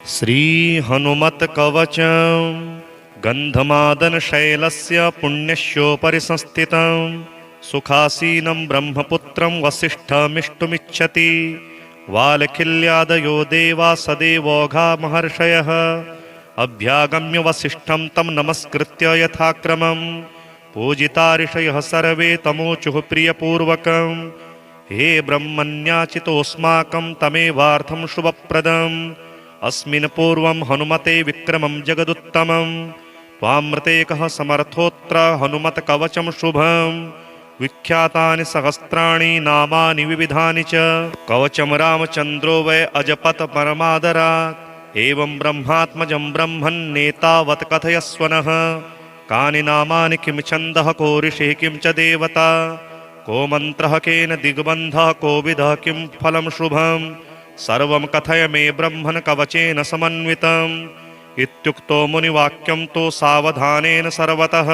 श्री हनुमत कवचं गन्धमादनशैलस्य पुण्यस्योपरि संस्थितं सुखासीनं ब्रह्मपुत्रं वसिष्ठमिष्टुमिच्छति। वालखिल्यादयो देवा सदेवोघा महर्षयः अभ्यागम्य वसिष्ठं तं नमस्कृत्य यथाक्रमं पूजिता ऋषयः सर्वे तमोचुः प्रियपूर्वकं। हे ब्रह्मण्याचितोऽस्माकं तमेवार्थं शुभप्रदम् अस्मिन् पूर्वं हनुमते विक्रमं जगदुत्तमं त्वामृतेकः समर्थोऽत्र हनुमत्कवचं शुभं। विख्यातानि सहस्राणि नामानि विविधानि च कवचं रामचन्द्रो वै अजपत परमादरात्। एवं ब्रह्मात्मजं ब्रह्मन्नेतावत् कथयस्व नः। कानि नामानि किं छन्दः को ऋषिः किं च देवता को मन्त्रः केन दिग्बन्धः को विधः किं फलं शुभम् सर्वं कथय मे ब्रह्मन् कवचेन समन्वितम्। इत्युक्तो मुनिवाक्यं तु सावधानेन सर्वतः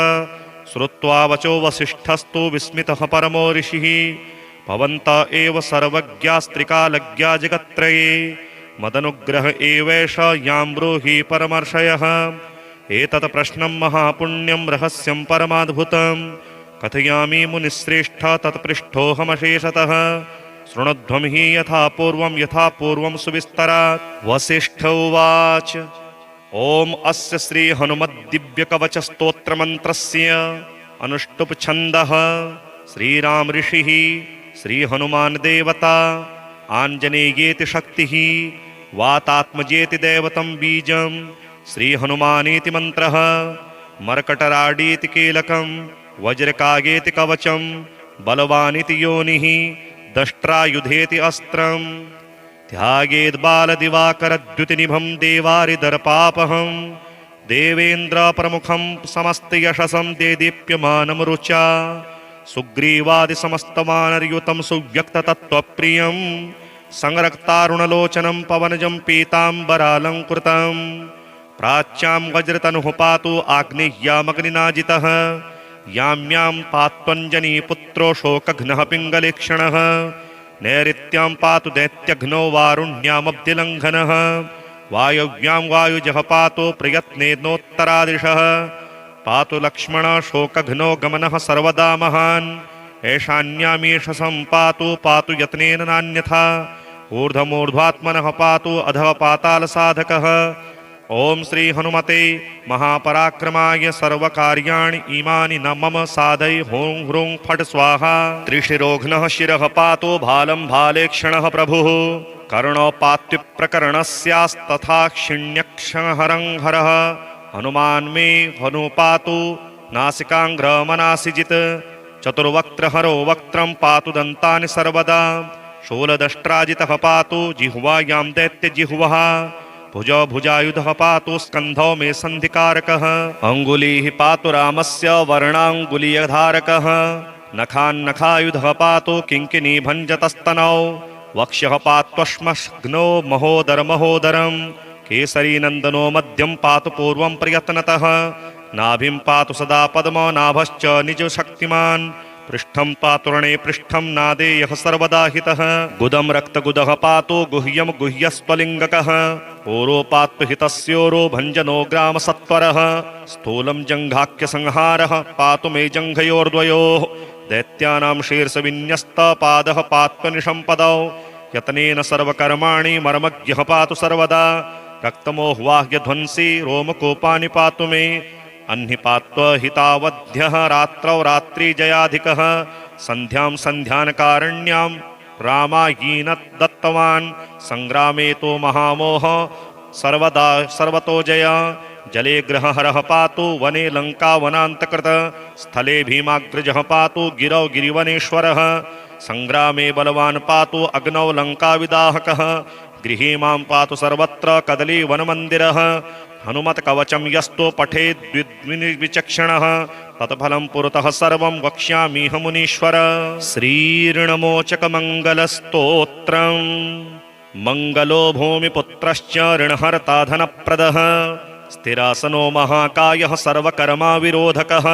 श्रुत्वा वचो वसिष्ठस्तु विस्मितः परमो ऋषिः। भवन्त एव सर्वज्ञास्त्रिकालज्ञा जगत्त्रये मदनुग्रह एवैष यां ब्रूहि परमर्षयः। एतत् प्रश्नं महापुण्यं रहस्यं परमाद्भुतं कथयामि मुनिश्रेष्ठ तत्पृष्ठोऽहमशेषतः। शृणध्वं हि यथा पूर्वं सुविस्तरात्। वसिष्ठ उवाच ॐ अस्य श्री हनुमद्दिव्यकवचस्तोत्रमन्त्रस्य अनुष्टुप् छन्दः। श्रीराम ऋषिः श्रीहनुमान् देवता आञ्जनेयेति शक्तिः वातात्मजेति दैवतं बीजं श्रीहनुमानीति मन्त्रः। मर्कटराडीति कीलकं वज्रकागेति कवचं बलवानिति योनिः दष्ट्रायुधेति अस्त्रं। ध्यायेद्बालदिवाकरद्युतिनिभं देवारिदर्पापहं देवेन्द्रप्रमुखं समस्तयशसं देदीप्यमानं रुचा। सुग्रीवादिसमस्तवानरयुतं सुव्यक्ततत्त्वप्रियं संरक्तारुणलोचनं पवनजं पीताम्बरालङ्कृतं। प्राच्यां वज्रतनुः पातु आग्नेय्यामग्निनाजितः यां यां पात्वञ्जनीपुत्रो शोकघ्नः पिङ्गलेक्षणः। नैऋत्यां पातु दैत्यघ्नो वारुण्यामब्धिलङ्घनः वायव्यां वायुजः पातु प्रयत्नेनोत्तरादिशः। पातु लक्ष्मण शोकघ्नो गमनः सर्वदा महान् ऐशान्यामीश सम्पातु पातु यत्नेन नान्यथा। ऊर्ध्वमूर्ध्वात्मनः पातु अधः पातालसाधकः। ॐ श्री हनुमते महापराक्रमाय सर्वकार्याणि इमानि न मम साधय हों ह्रूं फट् स्वाहा। त्रिशिरोघ्नः शिरः पातु भालं भालेक्षणः प्रभुः। कर्णोपात्युप्रकरणस्यास्तथा क्षिण्यक्षहरं हरः। हनुमान् मे हनुपातु नासिकाङ्घ्रमनासिजित्। चतुर्वक्त्रहरो वक्त्रं पातु दन्तानि सर्वदा। शूलदष्ट्राजितः पातु जिह्वायां दैत्यजिह्वः। भुजौ भुजायुधः पातु स्कन्धौ मे सन्धिकारकः। अङ्गुलीः पातु रामस्य वर्णाङ्गुलीयधारकः। नखान्नखायुधः पातु किङ्किणीभञ्जतस्तनौ। वक्ष्यः पात्वश्मग्नो महोदरमहोदरम्। केसरीनन्दनो मध्यं पातु पूर्वं प्रयत्नतः। नाभिं पातु सदा पद्मो नाभश्च निजशक्तिमान्। पृष्ठं पातु रणे पृष्ठं नादेयः सर्वदा हितः। गुदं रक्तगुदः पातु गुह्यं गुह्यस्त्वलिङ्गकः। ओरो पातु हितस्योरो भञ्जनो ग्रामसत्वरः। स्थूलं जङ्घाख्यसंहारः पातु मे जङ्घयोर्द्वयोः। दैत्यानां शीर्षविन्यस्तपादः पात्वनिशम्पदौ। यत्नेन सर्वकर्माणि मर्मज्ञः पातु सर्वदा। रक्तमोह्वाह्यध्वंसी रोमकोपानि पातु मे। अह्निपात्वहितावध्यः रात्रौ रात्रिजयाधिकः। सन्ध्यां सन्ध्यानकारण्यां रामायीनदत्तवान्। सङ्ग्रामे तो महामोह सर्वदा सर्वतो जय। जले ग्रहहरः पातु वने लङ्कावनान्तकृत। स्थले भीमाग्रजः पातु गिरौ गिरिवनेश्वरः। सङ्ग्रामे बलवान् पातु अग्नौ लङ्काविदाहकः। गृहे मां पातु सर्वत्र कदलीवनमन्दिरः। हनुमत्कवचं यस्तु पठेद्विचक्षणः तत्फलं पुरतः सर्वं वक्ष्यामीह मुनीश्वर। श्रीऋणमोचकमङ्गलस्तोत्रम्। मङ्गलो भूमिपुत्रश्च ऋणहर्ता धनप्रदः। स्थिरासनो महाकायः सर्वकर्माविरोधकः।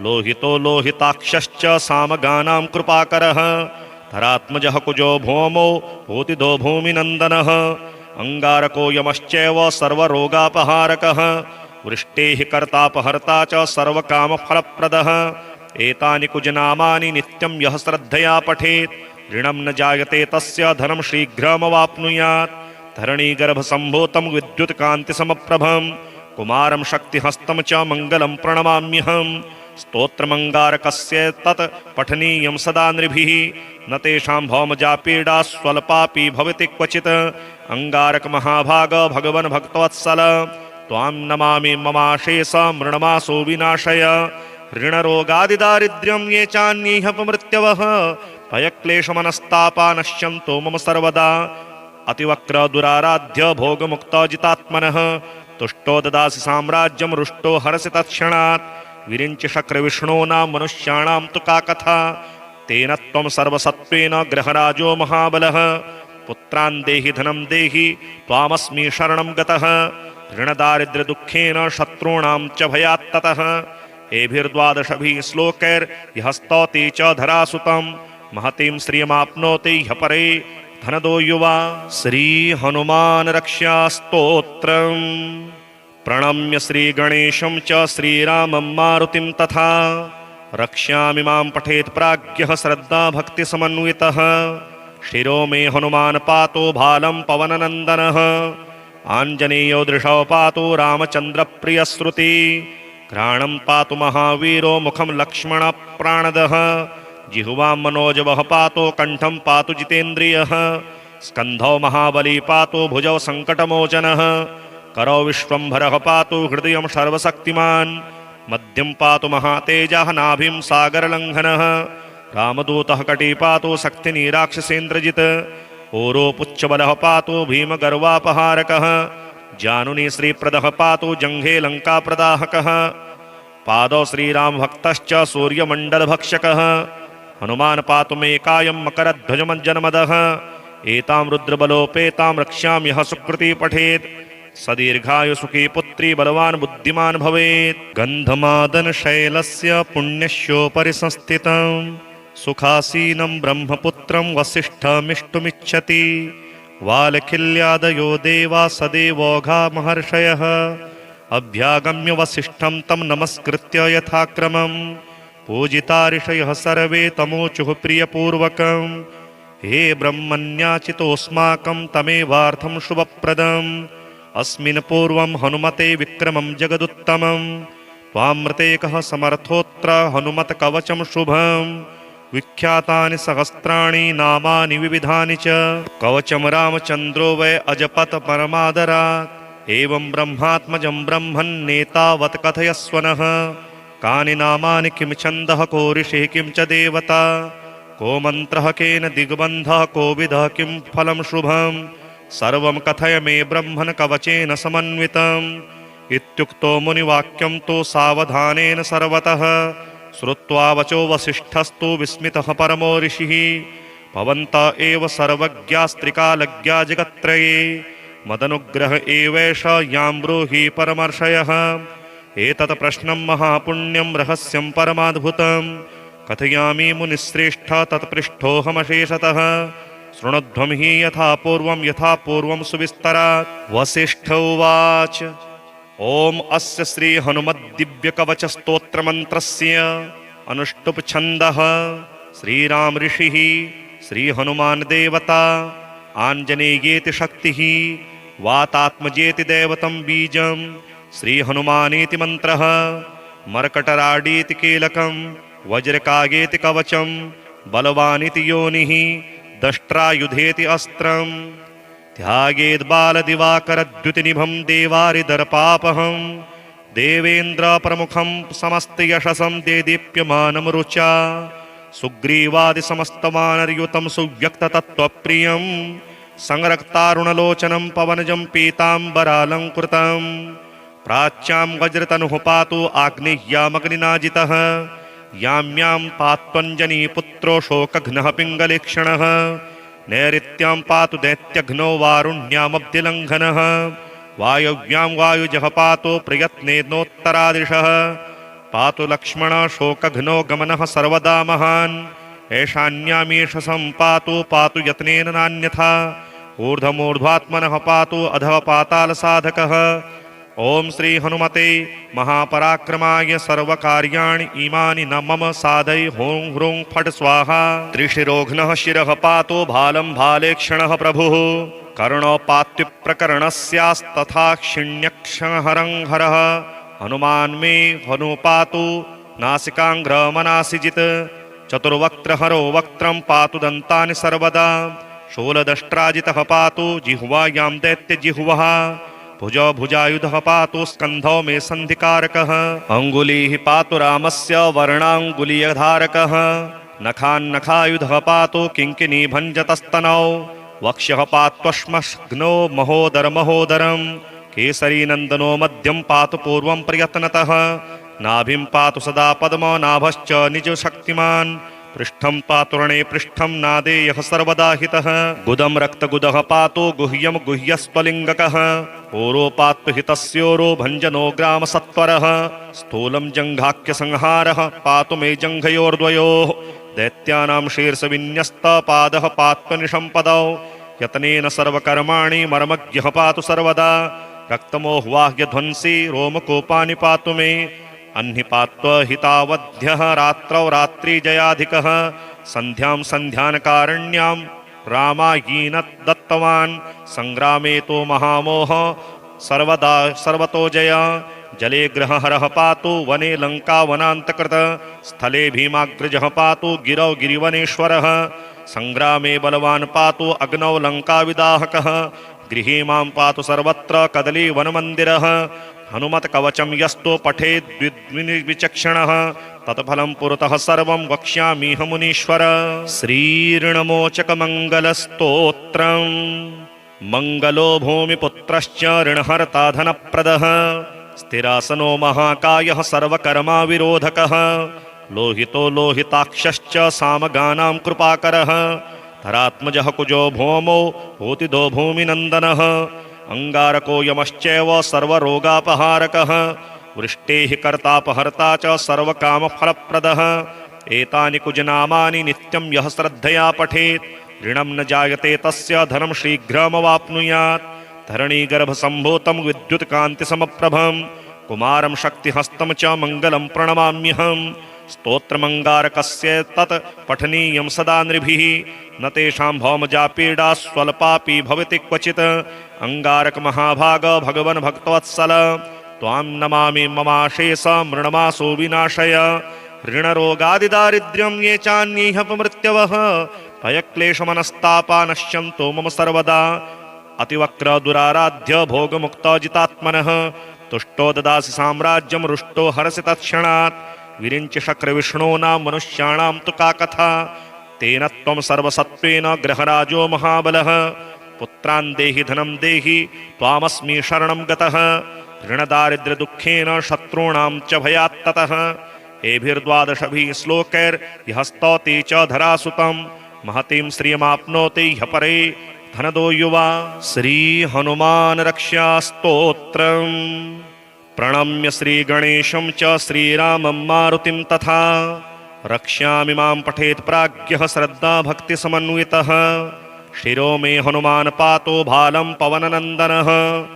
लोहितो लोहिताक्षश्च सामगानां कृपाकरः। धरात्मजः कुजो भौमो भूतिदो भूमिनन्दनः। अंगारको यमश्चैव सर्वरोगापहारकः वृष्टेः कर्तापहर्ता च सर्वकामफलप्रदः एतानि कुजनामानि नित्यं यः श्रद्धया पठेत् ऋणं न जायते तस्य धनं शीघ्रमवाप्नुयात् धरणीगर्भसम्भूतं विद्युत्कान्तिसमप्रभं कुमारं शक्तिहस्तं च मङ्गलं प्रणमाम्यहम् स्तोत्रमङ्गारकस्य तत् पठनीयं सदा नृभिः न तेषां भौमजापीडा स्वल्पापि भवति क्वचित् अंगारक महाभाग भगवन् भक्तवत्सल त्वां नमामि ममाशेष मृणमासो विनाशय ऋणरोगादिदारिद्र्यं ये चान्येऽपमृत्यवः भयक्लेशमनस्तापा नश्यन्तो मम सर्वदा अतिवक्र दुराराध्य भोगमुक्तजितात्मनः तुष्टो ददासि साम्राज्यं रुष्टो हरसि तत्क्षणात् विरिञ्च शक्रविष्णूनां मनुष्याणां तु का कथा तेन त्वं सर्वसत्त्वेन ग्रहराजो महाबलः पुत्रान् देहि धनं देहि त्वामस्मि शरणं गतः ऋणदारिद्र्यदुःखेन शत्रूणां च भयात्ततः एभिर्द्वादशभिः श्लोकैर्यः स्तौति च धरासुतं महतीं श्रियमाप्नोति ह्यः परे धनदो युवा श्रीहनुमान् रक्षा स्तोत्रम् प्रणम्य श्रीगणेशं च श्रीरामं मारुतिं तथा रक्ष्यामि मां पठेत् प्राज्ञः श्रद्धा भक्तिसमन्वितः शिरो मे हनुमान् पातो भालं पवननन्दनः आञ्जनेयो दृशौ पातो रामचन्द्रप्रियश्रुति घ्राणं पातु महावीरो मुखं लक्ष्मणप्राणदः जिह्वां मनोजवः पातो कण्ठं पातु जितेन्द्रियः स्कन्धौ महाबली पातो भुजौ सङ्कटमोचनः करौ विश्वम्भरः पातु हृदयं सर्वशक्तिमान् मध्यं पातु महातेजः नाभिं सागरलङ्घनः रामदूतः कटी पातु शक्तिनीराक्षसेन्द्रजित् ओरोपुच्छबलः पातु भीमगर्वापहारकः जानुनी श्रीप्रदः पातु जङ्घे लङ्काप्रदाहकः पादौ श्रीरामभक्तश्च सूर्यमण्डलभक्षकः हनुमान् पातु मे कायं मकरध्वजमज्जनमदः एतां रुद्रबलोपेतां रक्ष्याम्यः सुकृती पठेत् सदीर्घायु सुखी पुत्री बलवान् बुद्धिमान् भवेत् गन्धमादन शैलस्य पुण्यस्योपरि संस्थितं सुखासीनं ब्रह्मपुत्रं वसिष्ठमिष्टुमिच्छति वालखिल्यादयो देवा सदेवोघा महर्षयः अभ्यागम्य वसिष्ठं तं नमस्कृत्य यथाक्रमं पूजिता ऋषयः सर्वे तमोचुः प्रियपूर्वकं हे ब्रह्मण्याचितोऽस्माकं तमेवार्थं शुभप्रदम् अस्मिन् पूर्वं हनुमते विक्रमं जगदुत्तमं त्वामृतेकः समर्थोऽत्र हनुमत्कवचं शुभं विख्यातानि सहस्राणि नामानि विविधानि च कवचं रामचन्द्रो वै अजपत परमादरात् एवं ब्रह्मात्मजं ब्रह्मन्नेतावत् कथयस्व नः कानि नामानि किं छन्दः को ऋषिः किं च देवता को मन्त्रः केन दिग्बन्धः को विधः किं फलं शुभम् सर्वं कथय मे ब्रह्मन् कवचेन समन्वितम् इत्युक्तो मुनिवाक्यं तु सावधानेन सर्वतः श्रुत्वा वचो वसिष्ठस्तु विस्मितः परमो ऋषिः भवन्त एव सर्वज्ञास्त्रिकालज्ञा जगत्त्रये मदनुग्रह एवैष यां ब्रूहि परमर्षयः एतत् प्रश्नं महापुण्यं रहस्यं परमाद्भुतं कथयामि मुनिश्रेष्ठ तत्पृष्ठोऽहमशेषतः शृणुध्वं हि यथा पूर्वं सुविस्तरात् वसिष्ठ उवाच ओम अस्य श्री हनुमद्दिव्यकवच स्तोत्रमन्त्रस्य अनुष्टुप छन्दः श्रीराम ऋषिः श्रीहनुमान् देवता आञ्जनेयेति शक्तिः वातात्मजेति दैवतं बीजं श्रीहनुमानेति मन्त्रः मर्कटराडीति कीलकं वज्रकागेति कवचं बलवानिति योनिः दष्ट्रायुधेति अस्त्रम् ध्यायेद्बालदिवाकरद्युतिनिभं देवारिदर्पापहं देवेन्द्रप्रमुखं समस्तयशसं देदीप्यमानं रुचा सुग्रीवादिसमस्तवानरयुतं सुव्यक्ततत्त्वप्रियं संरक्तारुणलोचनं पवनजं पीताम्बरालङ्कृतं प्राच्यां वज्रतनुः पातु आग्नेय्यामग्निनाजितः यां यां पात्वञ्जनीपुत्रो शोकघ्नः पिङ्गलेक्षणः नैऋत्यां पातु दैत्यघ्नो वारुण्यामब्धिलङ्घनः वायव्यां वायुजः पातु प्रयत्नेनोत्तरादिशः पातु लक्ष्मण शोकघ्नो गमनः सर्वदा महान् ऐशान्यामीशसं पातु यत्नेन नान्यथा ऊर्ध्वमूर्ध्वात्मनः पातु अधः पातालसाधकः। ओम श्री हनुमते महापराक्रमाय सर्वकार्याणि इमानि न मम साधय हों ह्रूं फट् स्वाहा। त्रिशिरोघ्नः शिरः पातु भालं भालेक्षणः प्रभुः। कर्णोपात्युप्रकरणस्यास्तथा क्षिण्यक्षहरं हरः। हनुमान् मे हनुपातु नासिकाग्रमनासिजित्। चतुर्वक्त्रहरो वक्त्रं पातु दन्तानि सर्वदा। शूलदष्ट्राजितः पातु जिह्वायां दैत्यजिह्वः। भुजौ भुजायुधः पातु स्कन्धौ मे सन्धिकारकः। अङ्गुलीः पातु रामस्य वर्णाङ्गुलीयधारकः। नखान्नखायुधः पातु किङ्किणीभञ्जतस्तनौ। वक्ष्यः पात्वश्मग्नो महोदरमहोदरम्। केसरीनन्दनो मध्यं पातु पूर्वं प्रयत्नतः। नाभिं पातु सदा पद्मो नाभश्च निजशक्तिमान्। पृष्ठं पातु रणे पृष्ठं नादेयः सर्वदा हितः। गुदं रक्तगुदः पातु गुह्यं गुह्यस्त्वलिङ्गकः। ओरो पातु हितस्योरो भञ्जनो ग्रामसत्वरः। स्थूलं जङ्घाख्यसंहारः पातु मे जङ्घयोर्द्वयोः। दैत्यानां शीर्षविन्यस्तपादः पात्वनिशम्पदौ। यतनेन सर्वकर्माणि मर्मज्ञः पातु सर्वदा। रक्तमोह्वाह्यध्वंसी रोमकोपानि पातु मे। अन्निपात्वहितावध्यः रात्रौ रात्रिजयाधिकः। सन्ध्यां सन्ध्यानकारण्यां रामायीन दत्तवान्। संग्रामे तो महामोह सर्वदा सर्वतो जय। जले ग्रहहरः पातु वने लङ्कावनान्तकृत। स्थले भीमाग्रजः पातु गिरौ गिरिवनेश्वरः। संग्रामे बलवान् पातु अग्नौ लङ्काविदाहकः। गृहे मां पातु सर्वत्र कदलीवनमन्दिरः। हनुमत्कवचं यस्तु पठेद्विचक्षणः तत्फलं पुरतः सर्वं वक्ष्यामीह मुनीश्वर। श्रीऋणमोचकमङ्गलस्तोत्रम्। मङ्गलो भूमिपुत्रश्च ऋणहर्ता धनप्रदः। स्थिरासनो महाकायः सर्वकर्माविरोधकः। लोहितो लोहिताक्षश्च सामगानां कृपाकरः। धरात्मजः कुजो भौमो भूतिदो भूमिनन्दनः। अंगारको यमश्चैव सर्वरोगापहारकः। वृष्टेः कर्तापहर्ता च सर्वकामफलप्रदः। एतानि कुजनामानि नित्यं यः श्रद्धया पठेत् ऋणं न जायते तस्य धनं शीघ्रमवाप्नुयात्। धरणीगर्भसम्भूतं विद्युत्कान्तिसमप्रभं कुमारं शक्तिहस्तं च मङ्गलं प्रणमाम्यहम्। स्तोत्रमङ्गारकस्य तत् पठनीयं सदा नृभिः। न तेषां भौमजापीडा स्वल्पापि भवति क्वचित्। अंगारक महाभाग भगवन् भक्तवत्सल त्वां नमामि ममाशेष मृणमासो विनाशय। ऋणरोगादिदारिद्र्यं ये चान्येऽपमृत्यवः भयक्लेशमनस्तापा नश्यन्तो मम सर्वदा। अतिवक्र दुराराध्य भोगमुक्तजितात्मनः तुष्टो ददासि साम्राज्यं रुष्टो हरसि तत्क्षणात्। विरिञ्चि शक्रविष्णूनां मनुष्याणां तु का कथा। तेन त्वं सर्वसत्त्वेन ग्रहराजो महाबलः। पुत्रान् देहि धनं देहि त्वामस्मि शरणं गतः। ऋणदारिद्र्यदुःखेन शत्रूणां च भयात्ततः। एभिर्द्वादशभिः श्लोकैर्यः स्तौति च धरासुतं। महतीं श्रियमाप्नोति ह्यः परे धनदो युवा। श्रीहनुमान् रक्षास्तोत्रम्। प्रणम्य श्रीगणेशं च श्रीरामं मारुतिं तथा। रक्ष्यामि मां पठेत् प्राज्ञः श्रद्धा भक्तिसमन्वितः। शिरो मे हनुमान् पातु भालं पवननन्दनः।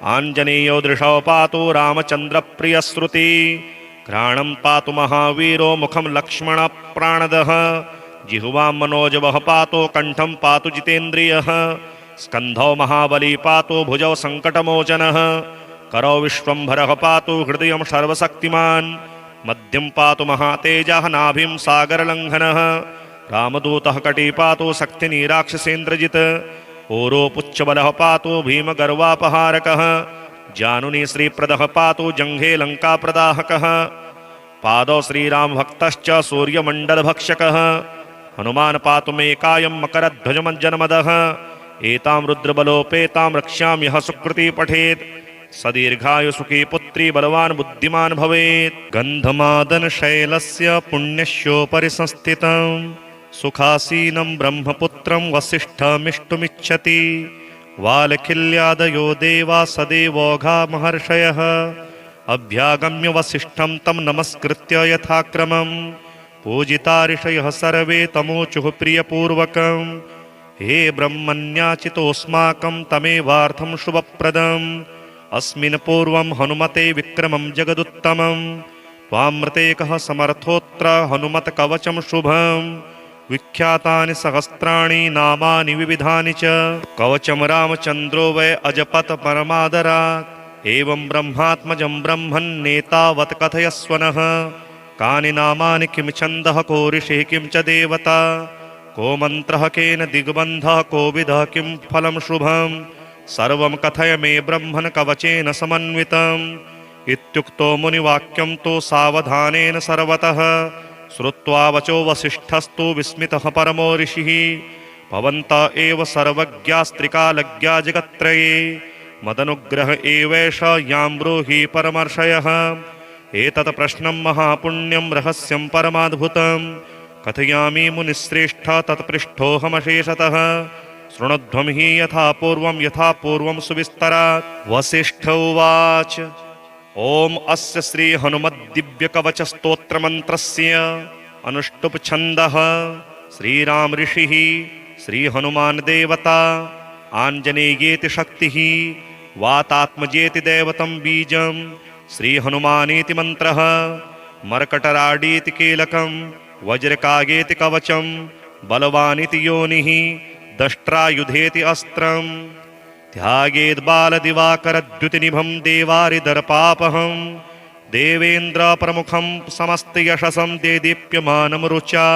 आञ्जनेयो दृशौ पातु रामचन्द्रप्रियश्रुति। घ्राणं पातु महावीरो मुखं लक्ष्मणप्राणदः। जिह्वां मनोजवः पातु कण्ठं पातु जितेन्द्रियः। स्कन्धौ महाबली पातु भुजौ सङ्कटमोचनः। करौ विश्वम्भरः पातु हृदयं सर्वशक्तिमान्। मध्यं पातु महातेजः नाभिं सागरलङ्घनः। रामदूतः कटी पातु शक्तिनीराक्षसेन्द्रजित्। ओरो पुच्छबलः पातु भीमगर्वापहारकः। जानुनी श्रीप्रदः पातु जङ्घे लङ्काप्रदाहकः। पादौ श्रीरामभक्तश्च सूर्यमण्डलभक्षकः। हनुमान् पातु मे कायं मकरध्वजमज्जनमदः। एतां रुद्रबलोपेतां रक्ष्याम्यः सुकृती पठेत्। सदीर्घायु सुखी पुत्री बलवान् बुद्धिमान् भवेत्। गन्धमादनशैलस्य पुण्यस्योपरि संस्थितं सुखासीनं ब्रह्मपुत्रं वसिष्ठमिष्टुमिच्छति। वालखिल्यादयो देवा सदेवोघा महर्षयः। अभ्यागम्य वसिष्ठं तं नमस्कृत्य यथाक्रमं पूजिता ऋषयः सर्वे तमोचुः प्रियपूर्वकम्। हे ब्रह्मण्याचितोऽस्माकं तमेवार्थं शुभप्रदम् अस्मिन् पूर्वं हनुमते विक्रमं जगदुत्तमं त्वामृते कः समर्थोऽत्र हनुमत्कवचं शुभम् विख्यातानि सहस्राणि नामानि विविधानि च कवचं रामचन्द्रो वै अजपत परमादरात् एवं ब्रह्मात्मजं ब्रह्मन्नेतावत् कथयस्व नः कानि नामानि किं छन्दः को ऋषिः किं च देवता को मन्त्रः केन दिग्बन्धः को विधः किं फलं शुभं सर्वं कथय मे ब्रह्मन् कवचेन समन्वितम् इत्युक्तो मुनिवाक्यं तु सावधानेन सर्वतः श्रुत्वा वचो वसिष्ठस्तु विस्मितः परमो ऋषिः भवन्त एव सर्वज्ञास्त्रिकालज्ञा जगत्त्रये मदनुग्रह एवैष यां ब्रूहि परमर्षयः एतत् प्रश्नं महापुण्यं रहस्यं परमाद्भुतं कथयामि मुनिश्रेष्ठ तत्पृष्ठोऽहमशेषतः शृणुध्वं हि यथा पूर्वं सुविस्तरात् वसिष्ठ उवाच ओम अस्य श्री हनुमद्दिव्यकवचस्तोत्रमन्त्रस्य अनुष्टुप छन्दः श्रीराम ऋषिः श्रीहनुमान् देवता आञ्जनेयेति शक्तिः वातात्मजेति दैवतं बीजं श्रीहनुमानेति मन्त्रः मर्कटराडीति कीलकं वज्रकागेति कवचं बलवानिति योनिः दष्ट्रायुधेति अस्त्रम् ध्यायेद्बालदिवाकरद्युतिनिभं देवारिदर्पापहं देवेन्द्रप्रमुखं समस्तयशसं देदीप्यमानं रुचा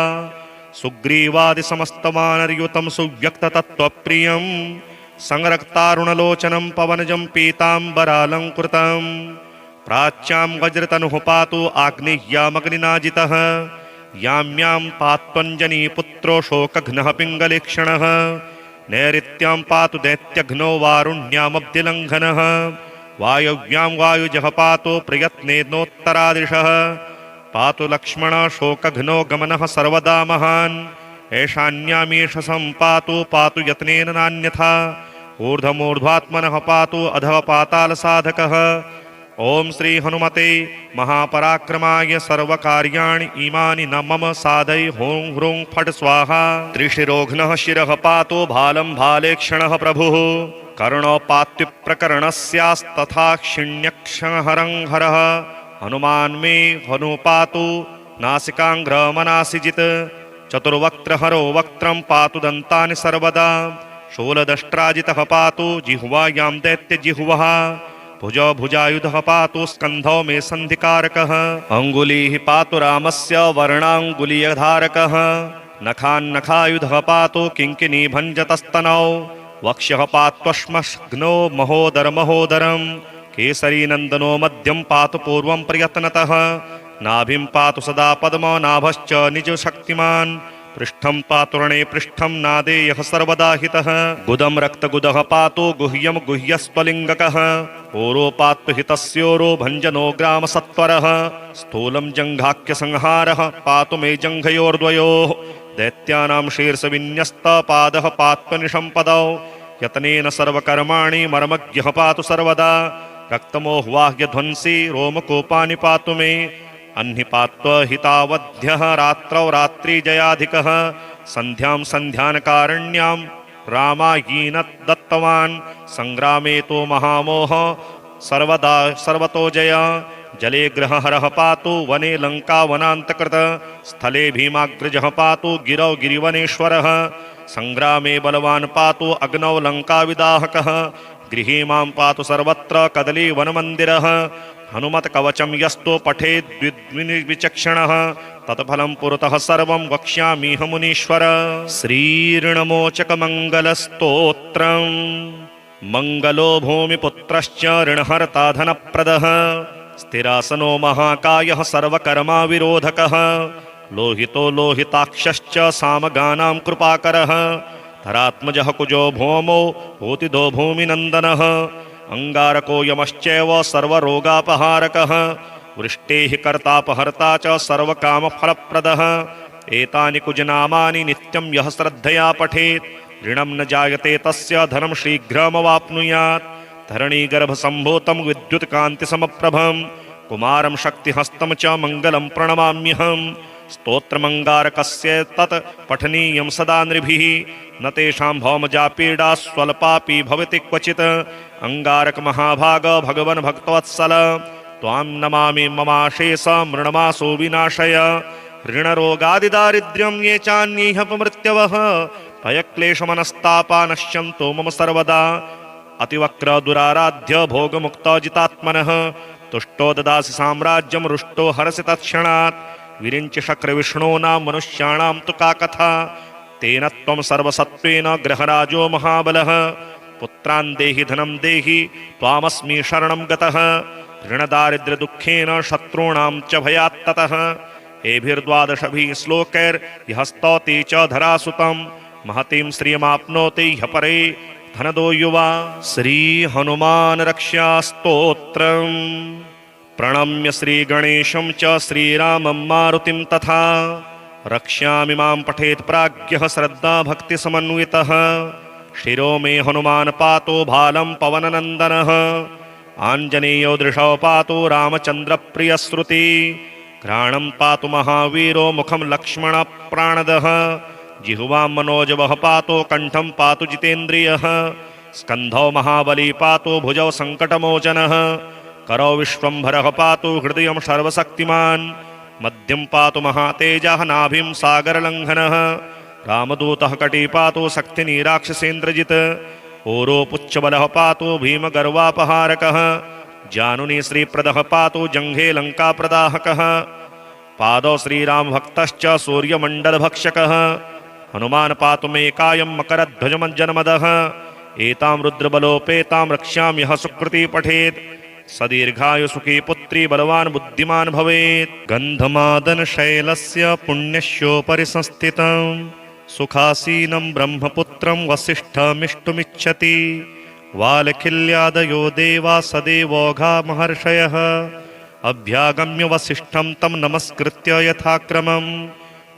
सुग्रीवादिसमस्तवानरयुतं सुव्यक्ततत्त्वप्रियं संरक्तारुणलोचनं पवनजं पीताम्बरालङ्कृतं प्राच्यां वज्रतनुः पातु आग्नेय्यामग्निनाजितः यां यां पात्वञ्जनीपुत्रो शोकघ्नः पिङ्गलेक्षणः नैऋत्यां पातु दैत्यघ्नो वारुण्यामब्धिलङ्घनः वायव्यां वायुजः पातु प्रयत्नेनोत्तरादिशः पातु लक्ष्मण शोकघ्नो गमनः सर्वदा महान् ऐशान्यामीशसं पातु यत्नेन नान्यथा ऊर्ध्वमूर्ध्वात्मनः पातु अधः पातालसाधकः ओम श्री हनुमते महापराक्रमाय सर्वकार्याणि इमानि न मम साधय हों ह्रूं फट् स्वाहा त्रिशिरोघ्नः शिरः पातो भालं भालेक्षणः प्रभुः कर्णोपात्युप्रकरणस्यास्तथा क्षिण्यक्षहरं हरः हनुमान् मे हनुपातु नासिकाङ्ग्रमनासिजित् चतुर्वक्त्रहरो वक्त्रं पातु दन्तानि सर्वदा शूलदष्ट्राजितः पातु जिह्वायां दैत्यजिह्वः भुजौ भुजायुधः पातु स्कन्धौ मे सन्धिकारकः अङ्गुलीः पातु रामस्य वर्णाङ्गुलीयधारकः नखान्नखायुधः पातु किङ्किणीभञ्जतस्तनौ वक्ष्यः पात्वश्मग्नो महोदरं केसरीनन्दनो मध्यं पातु पूर्वं प्रयत्नतः नाभिं पातु सदा पद्मो नाभश्च निजशक्तिमान् पृष्ठं पातुरणे पृष्ठं नादेयः सर्वदा हितः गुदं रक्तगुदः पातु गुह्यं गुह्यस्त्वलिङ्गकः ओरो पातु हितस्योरो भञ्जनो ग्रामसत्वरः स्थूलं जङ्घाख्यसंहारः पातु मे जङ्घयोर्द्वयोः दैत्यानां शीर्षविन्यस्तपादः पात्वनिशम्पदौ यत्नेन सर्वकर्माणि मर्मज्ञः पातु सर्वदा रक्तमोह्वाह्यध्वंसी रोमकोपानि पातु मे अन्निपात्वहितावध्यः रात्रौ रात्रिजयाधिकः सन्ध्यां सन्ध्यानकारण्यां रामायीनत् दत्तवान् संग्रामे तो महामोह सर्वदा सर्वतो जय जले ग्रहहरः पातु वने लङ्का वनान्तकृत स्थले भीमाग्रजः पातु गिरौ गिरिवनेश्वरः संग्रामे बलवान् पातु अग्नौ लङ्काविदाहकः गृहे मां पातु सर्वत्र कदलीवनमन्दिरः हनुमत्कवचं यस्तु पठेद्विचक्षणः तत्फलं पुरतः सर्वं वक्ष्यामीह मुनीश्वर श्रीऋणमोचकमङ्गलस्तोत्रम् मङ्गलो भूमिपुत्रश्च ऋणहर्ता धनप्रदः स्थिरासनो महाकायः सर्वकर्माविरोधकः लोहितो लोहिताक्षश्च सामगानां कृपाकरः धरात्मजः कुजो भौमो भूतिदो भूमिनन्दनः अंगारको यमश्चैव सर्वरोगापहारकः वृष्टेः कर्तापहर्ता च सर्वकामफलप्रदः एतानि कुजनामानि नित्यं यः श्रद्धया पठेत् ऋणं न जायते तस्य धनं शीघ्रमवाप्नुयात् धरणीगर्भसम्भूतं विद्युत्कान्तिसमप्रभं कुमारं शक्तिहस्तं च मङ्गलं प्रणमाम्यहम् स्तोत्रमङ्गारकस्य तत् पठनीयं सदा नृभिः न तेषां भौमजा पीडा स्वल्पापि भवति क्वचित् अंगारक महाभाग भगवन् भक्तवत्सल त्वां नमामि ममाशेष मृणमासो विनाशय ऋणरोगादिदारिद्र्यं ये चान्येऽपमृत्यवः भयक्लेशमनस्तापा नश्यन्तो मम सर्वदा अतिवक्र दुराराध्य भोगमुक्तजितात्मनः तुष्टो ददासि साम्राज्यं रुष्टो हरसि तत्क्षणात् विरिञ्चि शक्रविष्णूनां मनुष्याणां तु का कथा तेन त्वं सर्वसत्त्वेन ग्रहराजो महाबलः पुत्रान् देहि धनं देहि त्वामस्मि शरणं गतः ऋणदारिद्र्यदुःखेन शत्रूणां च भयात्ततः एभिर्द्वादशभिः श्लोकैर्यः स्तौति च धरासुतं महतीं श्रियमाप्नोति ह्यः परे धनदो युवा श्रीहनुमान् रक्षास्तोत्रम् प्रणम्य श्रीगणेशं च श्रीरामं मारुतिं तथा रक्ष्यामि मां पठेत् प्राज्ञः श्रद्धा भक्तिसमन्वितः शिरो मे हनुमान् पातो भालं पवननन्दनः आञ्जनेयो दृशौ पातो रामचन्द्रप्रियश्रुति घ्राणं पातु महावीरो मुखं लक्ष्मणप्राणदः जिह्वां मनोजवः पातो कण्ठं पातु जितेन्द्रियः स्कन्धौ महाबली पातो भुजौ सङ्कटमोचनः करौ विश्वम्भरः पातु हृदयं सर्वशक्तिमान् मध्यं पातु महातेजः नाभिं सागरलङ्घनः रामदूतः कटी पातु शक्तिनीराक्षसेन्द्रजित् ओरो पुच्छबलः पातु भीमगर्वापहारकः जानुनी श्रीप्रदः पातु जङ्घे लङ्काप्रदाहकः पादौ श्रीरामभक्तश्च सूर्यमण्डलभक्षकः हनुमान् पातु मे कायं मकरध्वजमज्जनमदः एतां रुद्रबलोपेतां रक्ष्याम्यः सुकृती पठेत् सदीर्घायु सुखी पुत्री बलवान् बुद्धिमान् भवेत् गन्धमादन शैलस्य पुण्यस्योपरि संस्थितं सुखासीनं ब्रह्मपुत्रं वसिष्ठमिष्टुमिच्छति वालखिल्यादयो देवा सदेवोघा महर्षयः अभ्यागम्य वसिष्ठं तं नमस्कृत्य यथाक्रमं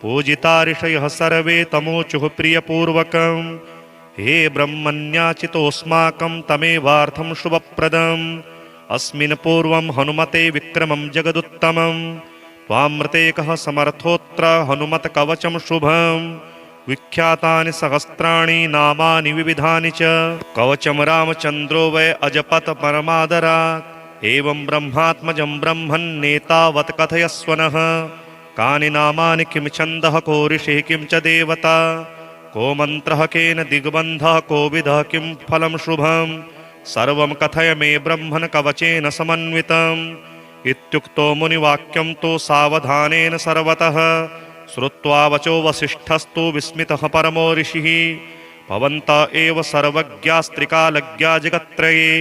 पूजिता ऋषयः सर्वे तमोचुः प्रियपूर्वकं हे ब्रह्मण्याचितोऽस्माकं तमेवार्थं शुभप्रदम् अस्मिन् पूर्वं हनुमते विक्रमं जगदुत्तमं त्वामृते कः समर्थोऽत्र हनुमत कवचं शुभं विख्यातानि सहस्राणि नामानि विविधानि च कवचं रामचन्द्रो वै अजपत परमादरात् एवं ब्रह्मात्मजं ब्रह्मन्नेतावत् कथयस्व नः कानि नामानि किं छन्दः को ऋषिः किं च देवता को मन्त्रः केन दिग्बन्धः को विधः किं फलं शुभं सर्वं कथय मे ब्रह्मन् कवचेन समन्वितम् इत्युक्तो मुनिवाक्यं तु सावधानेन सर्वतः श्रुत्वा वचो वसिष्ठस्तु विस्मितः परमो ऋषिः भवन्त एव सर्वज्ञास्त्रिकालज्ञा जगत्त्रये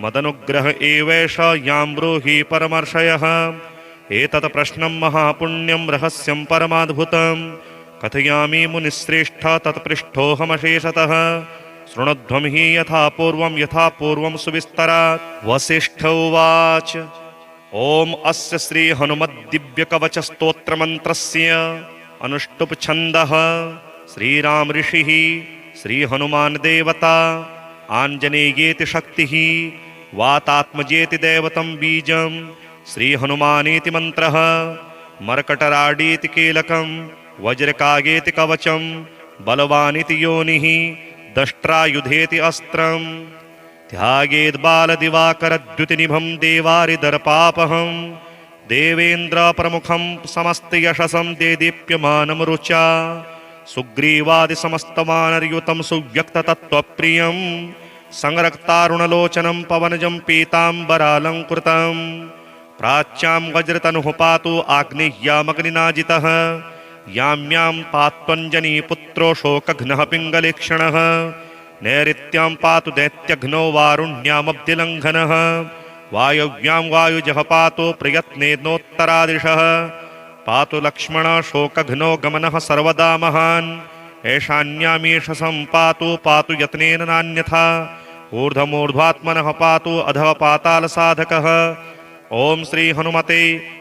मदनुग्रह एवैष यां ब्रूहि परमर्षयः एतत् प्रश्नं महापुण्यं रहस्यं परमाद्भुतं कथयामि मुनिश्रेष्ठ तत्पृष्ठोऽहमशेषतः शृणुध्वं हि यथा पूर्वं सुविस्तरात् वसिष्ठ उवाच ओम अस्य श्री हनुमद्दिव्यकवचस्तोत्रमन्त्रस्य अनुष्टुप् छन्दः श्रीराम ऋषिः श्रीहनुमान् देवता आञ्जनेयेति शक्तिः वातात्मजेति दैवतं बीजं श्रीहनुमानेति मन्त्रः मर्कटराडीति कीलकं वज्रकागेति कवचं बलवानिति योनिः दष्ट्रायुधेति अस्त्रम् ध्यायेद्बालदिवाकरद्युतिनिभं देवारिदर्पापहं देवेन्द्रप्रमुखं समस्तयशसं देदीप्यमानं रुचा सुग्रीवादिसमस्तवानरयुतं सुव्यक्ततत्त्वप्रियं संरक्तारुणलोचनं पवनजं पीताम्बरालङ्कृतं प्राच्यां वज्रतनुः पातु आग्नेय्यामग्निनाजितः यां यां पात्वञ्जनीपुत्रो शोकघ्नः पिङ्गलेक्षणः नैऋत्यां पातु दैत्यघ्नो वारुण्यामब्धिलङ्घनः वायव्यां वायुजः पातु प्रयत्नेनोत्तरादिशः पातु लक्ष्मण शोकघ्नो गमनः सर्वदा महान् ऐशान्यामीशसं पातु यत्नेन नान्यथा ऊर्ध्वमूर्ध्वात्मनः पातु अधः पातालसाधकः ओम श्री हनुमते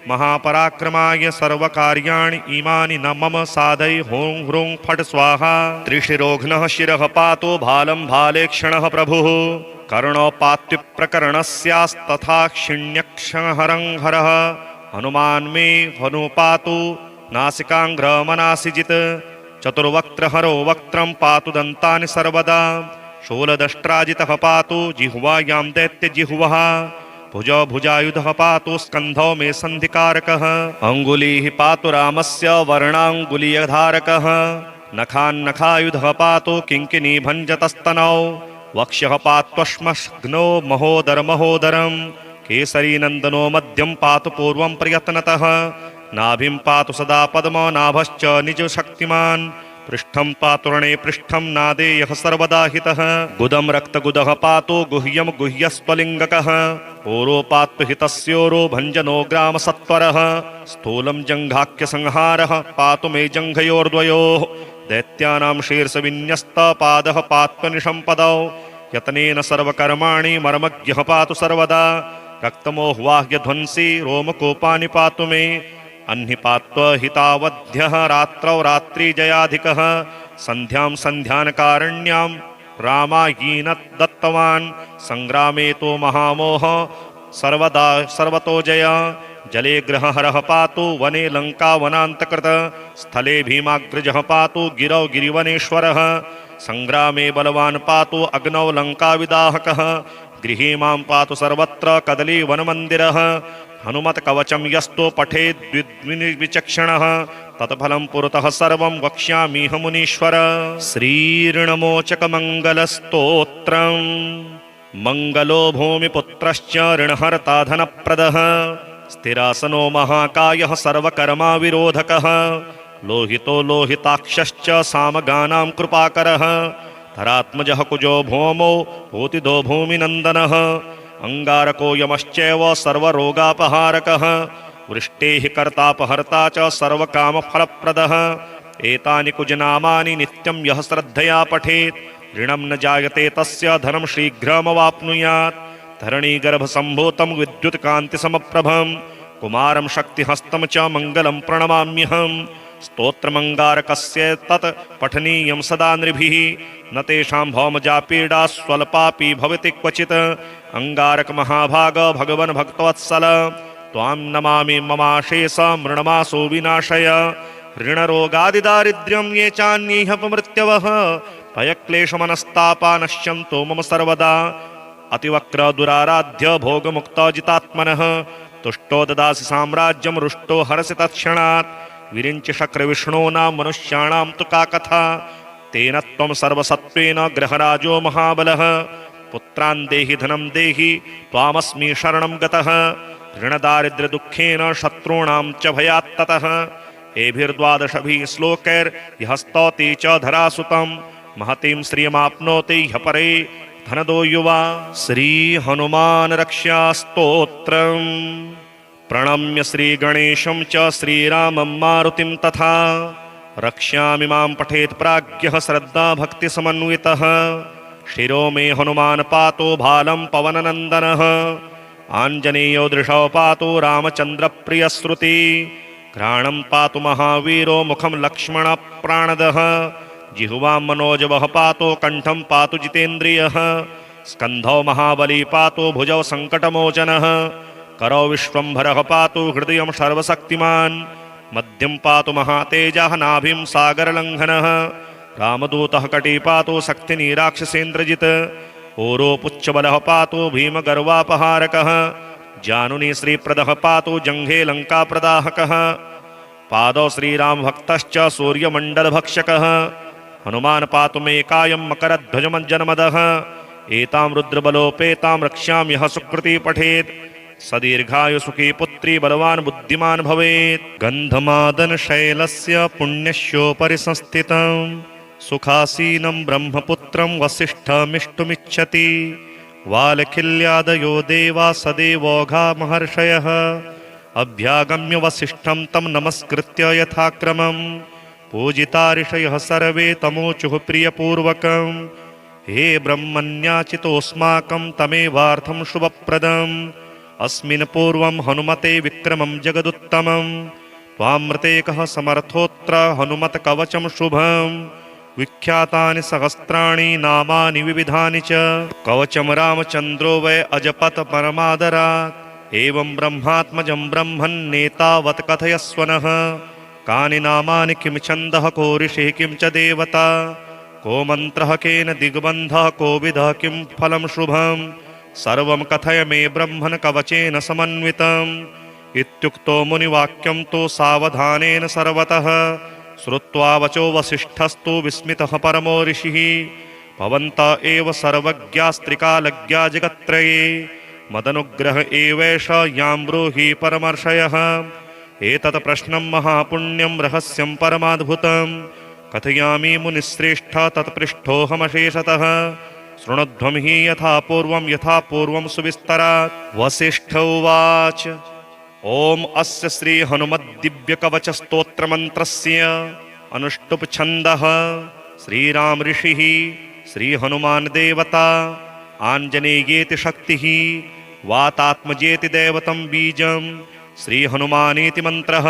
महापराक्रमाय सर्वकार्याणि इमानि न मम साधय हों ह्रूं फट् स्वाहा त्रिशिरोघ्नः शिरः पातो भालं भालेक्षणः प्रभुः कर्णोपात्युप्रकरणस्यास्तथा क्षिण्यक्षहरं हरः हनुमान् मे हनुपातु नासिकाङ्ग्रमनासिजित् चतुर्वक्त्रहरो वक्त्रं पातु दन्तानि सर्वदा शूलदष्ट्राजितः पातु जिह्वायां दैत्यजिह्वः भुजौ भुजायुधः पातु स्कन्धौ मे सन्धिकारकः अङ्गुलीः पातु रामस्य वर्णाङ्गुलीयधारकः नखान्नखायुधः पातु किङ्किणीभञ्जतस्तनौ वक्ष्यः पात्वश्मग्नो महोदरमहोदरम् केसरीनन्दनो मध्यं पातु पूर्वं प्रयत्नतः नाभिं पातु सदा पद्मो नाभश्च निजशक्तिमान् पृष्ठं पातु रणे पृष्ठं नादेयः सर्वदा हितः गुदं रक्तगुदः पातु गुह्यं गुह्यस्त्वलिङ्गकः ओरो पातु हितस्योरो भञ्जनो ग्रामसत्वरः स्थूलं जङ्घाख्यसंहारः पातु मे जङ्घयोर्द्वयोः दैत्यानां शीर्षविन्यस्तपादः पात्वनिशम्पदौ यतनेन सर्वकर्माणि मर्मज्ञः पातु सर्वदा रक्तमोह्वाह्यध्वंसी रोमकोपानि पातु मे अह्निपात्वहितावध्यः रात्रौ रात्रिजयाधिकः सन्ध्यां सन्ध्यानकारण्यां रामायीन दत्तवान् सङ्ग्रामे तो महामोह सर्वदा सर्वतो जय जले ग्रहहरः पातु वने लङ्कावनान्तकृत स्थले भीमाग्रजः पातु गिरौ गिरिवनेश्वरः सङ्ग्रामे बलवान् पातु अग्नौ लङ्काविदाहकः गृहे मां पातु सर्वत्र कदलीवनमन्दिरः हनुमत्कवचं यस्तु पठेद्विचक्षणः तत्फलं पुरतः सर्वं वक्ष्यामीह मुनीश्वर श्रीऋणमोचकमङ्गलस्तोत्रम् मङ्गलो भूमिपुत्रश्च ऋणहर्ता धनप्रदः स्थिरासनो महाकायः सर्वकर्माविरोधकः लोहितो लोहिताक्षश्च सामगानां कृपाकरः धरात्मजः कुजो भौमो भूतिदो भूमिनन्दनः अंगारको यमश्चैव सर्वरोगापहारकः वृष्टेः कर्तापहर्ता च सर्वकामफलप्रदः एतानि कुजनामानि नित्यं यः श्रद्धया पठेत् ऋणं न जायते तस्य धनं शीघ्रमवाप्नुयात् धरणीगर्भसम्भूतं विद्युत्कान्तिसमप्रभं कुमारं शक्तिहस्तं च मङ्गलं प्रणमाम्यहम् स्तोत्रमङ्गारकस्य तत् पठनीयं सदा नृभिः न तेषां भौमजा पीडा स्वल्पापि भवति क्वचित् अंगारक महाभाग भगवन् भक्तवत्सल त्वां नमामि ममाशेष मृणमासो विनाशय ऋणरोगादिदारिद्र्यं ये चान्येहपमृत्यवः भयक्लेशमनस्तापा नश्यन्तो मम सर्वदा अतिवक्र दुराराध्य भोगमुक्तजितात्मनः तुष्टो ददासि साम्राज्यं रुष्टो हरसि तत्क्षणात् विरिञ्च शक्रविष्णूनां मनुष्याणां तु का कथा तेन त्वं सर्वसत्त्वेन ग्रहराजो महाबलः पुत्रान् देहि धनं देहि त्वामस्मि शरणं गतः ऋणदारिद्र्यदुःखेन शत्रूणां च भयात्ततः एभिर्द्वादशभिः श्लोकैर्यः स्तौति च धरासुतं महतीं श्रियमाप्नोति ह्यः परे धनदो युवा श्रीहनुमान् रक्ष्यास्तोत्रम् प्रणम्य श्रीगणेशं च श्रीरामं मारुतिं तथा रक्ष्यामि मां पठेत् प्राज्ञः श्रद्धा भक्तिसमन्वितः शिरो मे हनुमान् पातु भालं पवननन्दनः आञ्जनेयो दृशौ पातु रामचन्द्रप्रियश्रुति घ्राणं पातु महावीरो मुखं लक्ष्मणप्राणदः जिह्वां मनोजवः पातु कण्ठं पातु जितेन्द्रियः स्कन्धौ महाबली पातु भुजौ सङ्कटमोचनः करौ विश्वम्भरः पातु हृदयं सर्वशक्तिमान् मध्यं पातु महातेजः नाभिं सागरलङ्घनः रामदूतः कटी पातु शक्तिनीराक्षसेन्द्रजित् ओरो पुच्छबलः पातु भीमगर्वापहारकः जानुनी श्रीप्रदः पातु जङ्घे लङ्काप्रदाहकः पादौ श्रीरामभक्तश्च सूर्यमण्डलभक्षकः हनुमान् पातु मे कायं मकरध्वजमज्जनमदः एतां रुद्रबलोपेतां रक्ष्याम्यः सुकृती पठेत् सदीर्घायुसुखी पुत्री बलवान् बुद्धिमान् भवेत् गन्धमादन शैलस्य पुण्यस्योपरि संस्थितं सुखासीनं ब्रह्मपुत्रं वसिष्ठमिष्टुमिच्छति वालखिल्यादयो देवा सदेवोघा महर्षयः अभ्यागम्य वसिष्ठं तं नमस्कृत्य यथाक्रमं पूजिता ऋषयः सर्वे तमोचुः प्रियपूर्वकं हे ब्रह्मण्याचितोऽस्माकं तमेवार्थं शुभप्रदम् अस्मिन् पूर्वं हनुमते विक्रमं जगदुत्तमं त्वामृते कः समर्थोऽत्र हनुमत्कवचं शुभं विख्यातानि सहस्राणि नामानि विविधानि च कवचं रामचन्द्रो वै अजपत परमादरात् एवं ब्रह्मात्मजं ब्रह्मन्नेतावत् कथयस्व नः कानि नामानि किं छन्दः को ऋषिः किं च देवता को मन्त्रः केन दिग्बन्धः को विधः किं फलं शुभम् सर्वं कथय मे ब्रह्मन् कवचेन समन्वितम् इत्युक्तो मुनिवाक्यं तु सावधानेन सर्वतः श्रुत्वा वचो वसिष्ठस्तु विस्मितः परमो ऋषिः भवन्त एव सर्वज्ञास्त्रिकालज्ञा जगत्त्रये मदनुग्रह एवैष यां ब्रूहि परमर्षयः एतत् प्रश्नं महापुण्यं रहस्यं परमाद्भुतं कथयामि मुनिश्रेष्ठ तत्पृष्ठोऽहमशेषतः शृणुध्वं हि यथा पूर्वं सुविस्तरात् वसिष्ठ उवाच ओम अस्य श्री हनुमद्दिव्यकवचस्तोत्रमन्त्रस्य अनुष्टुप् छन्दः श्रीराम ऋषिः श्रीहनुमान् देवता आञ्जनेयेति शक्तिः वातात्मजेति दैवतं बीजं श्रीहनुमानेति मन्त्रः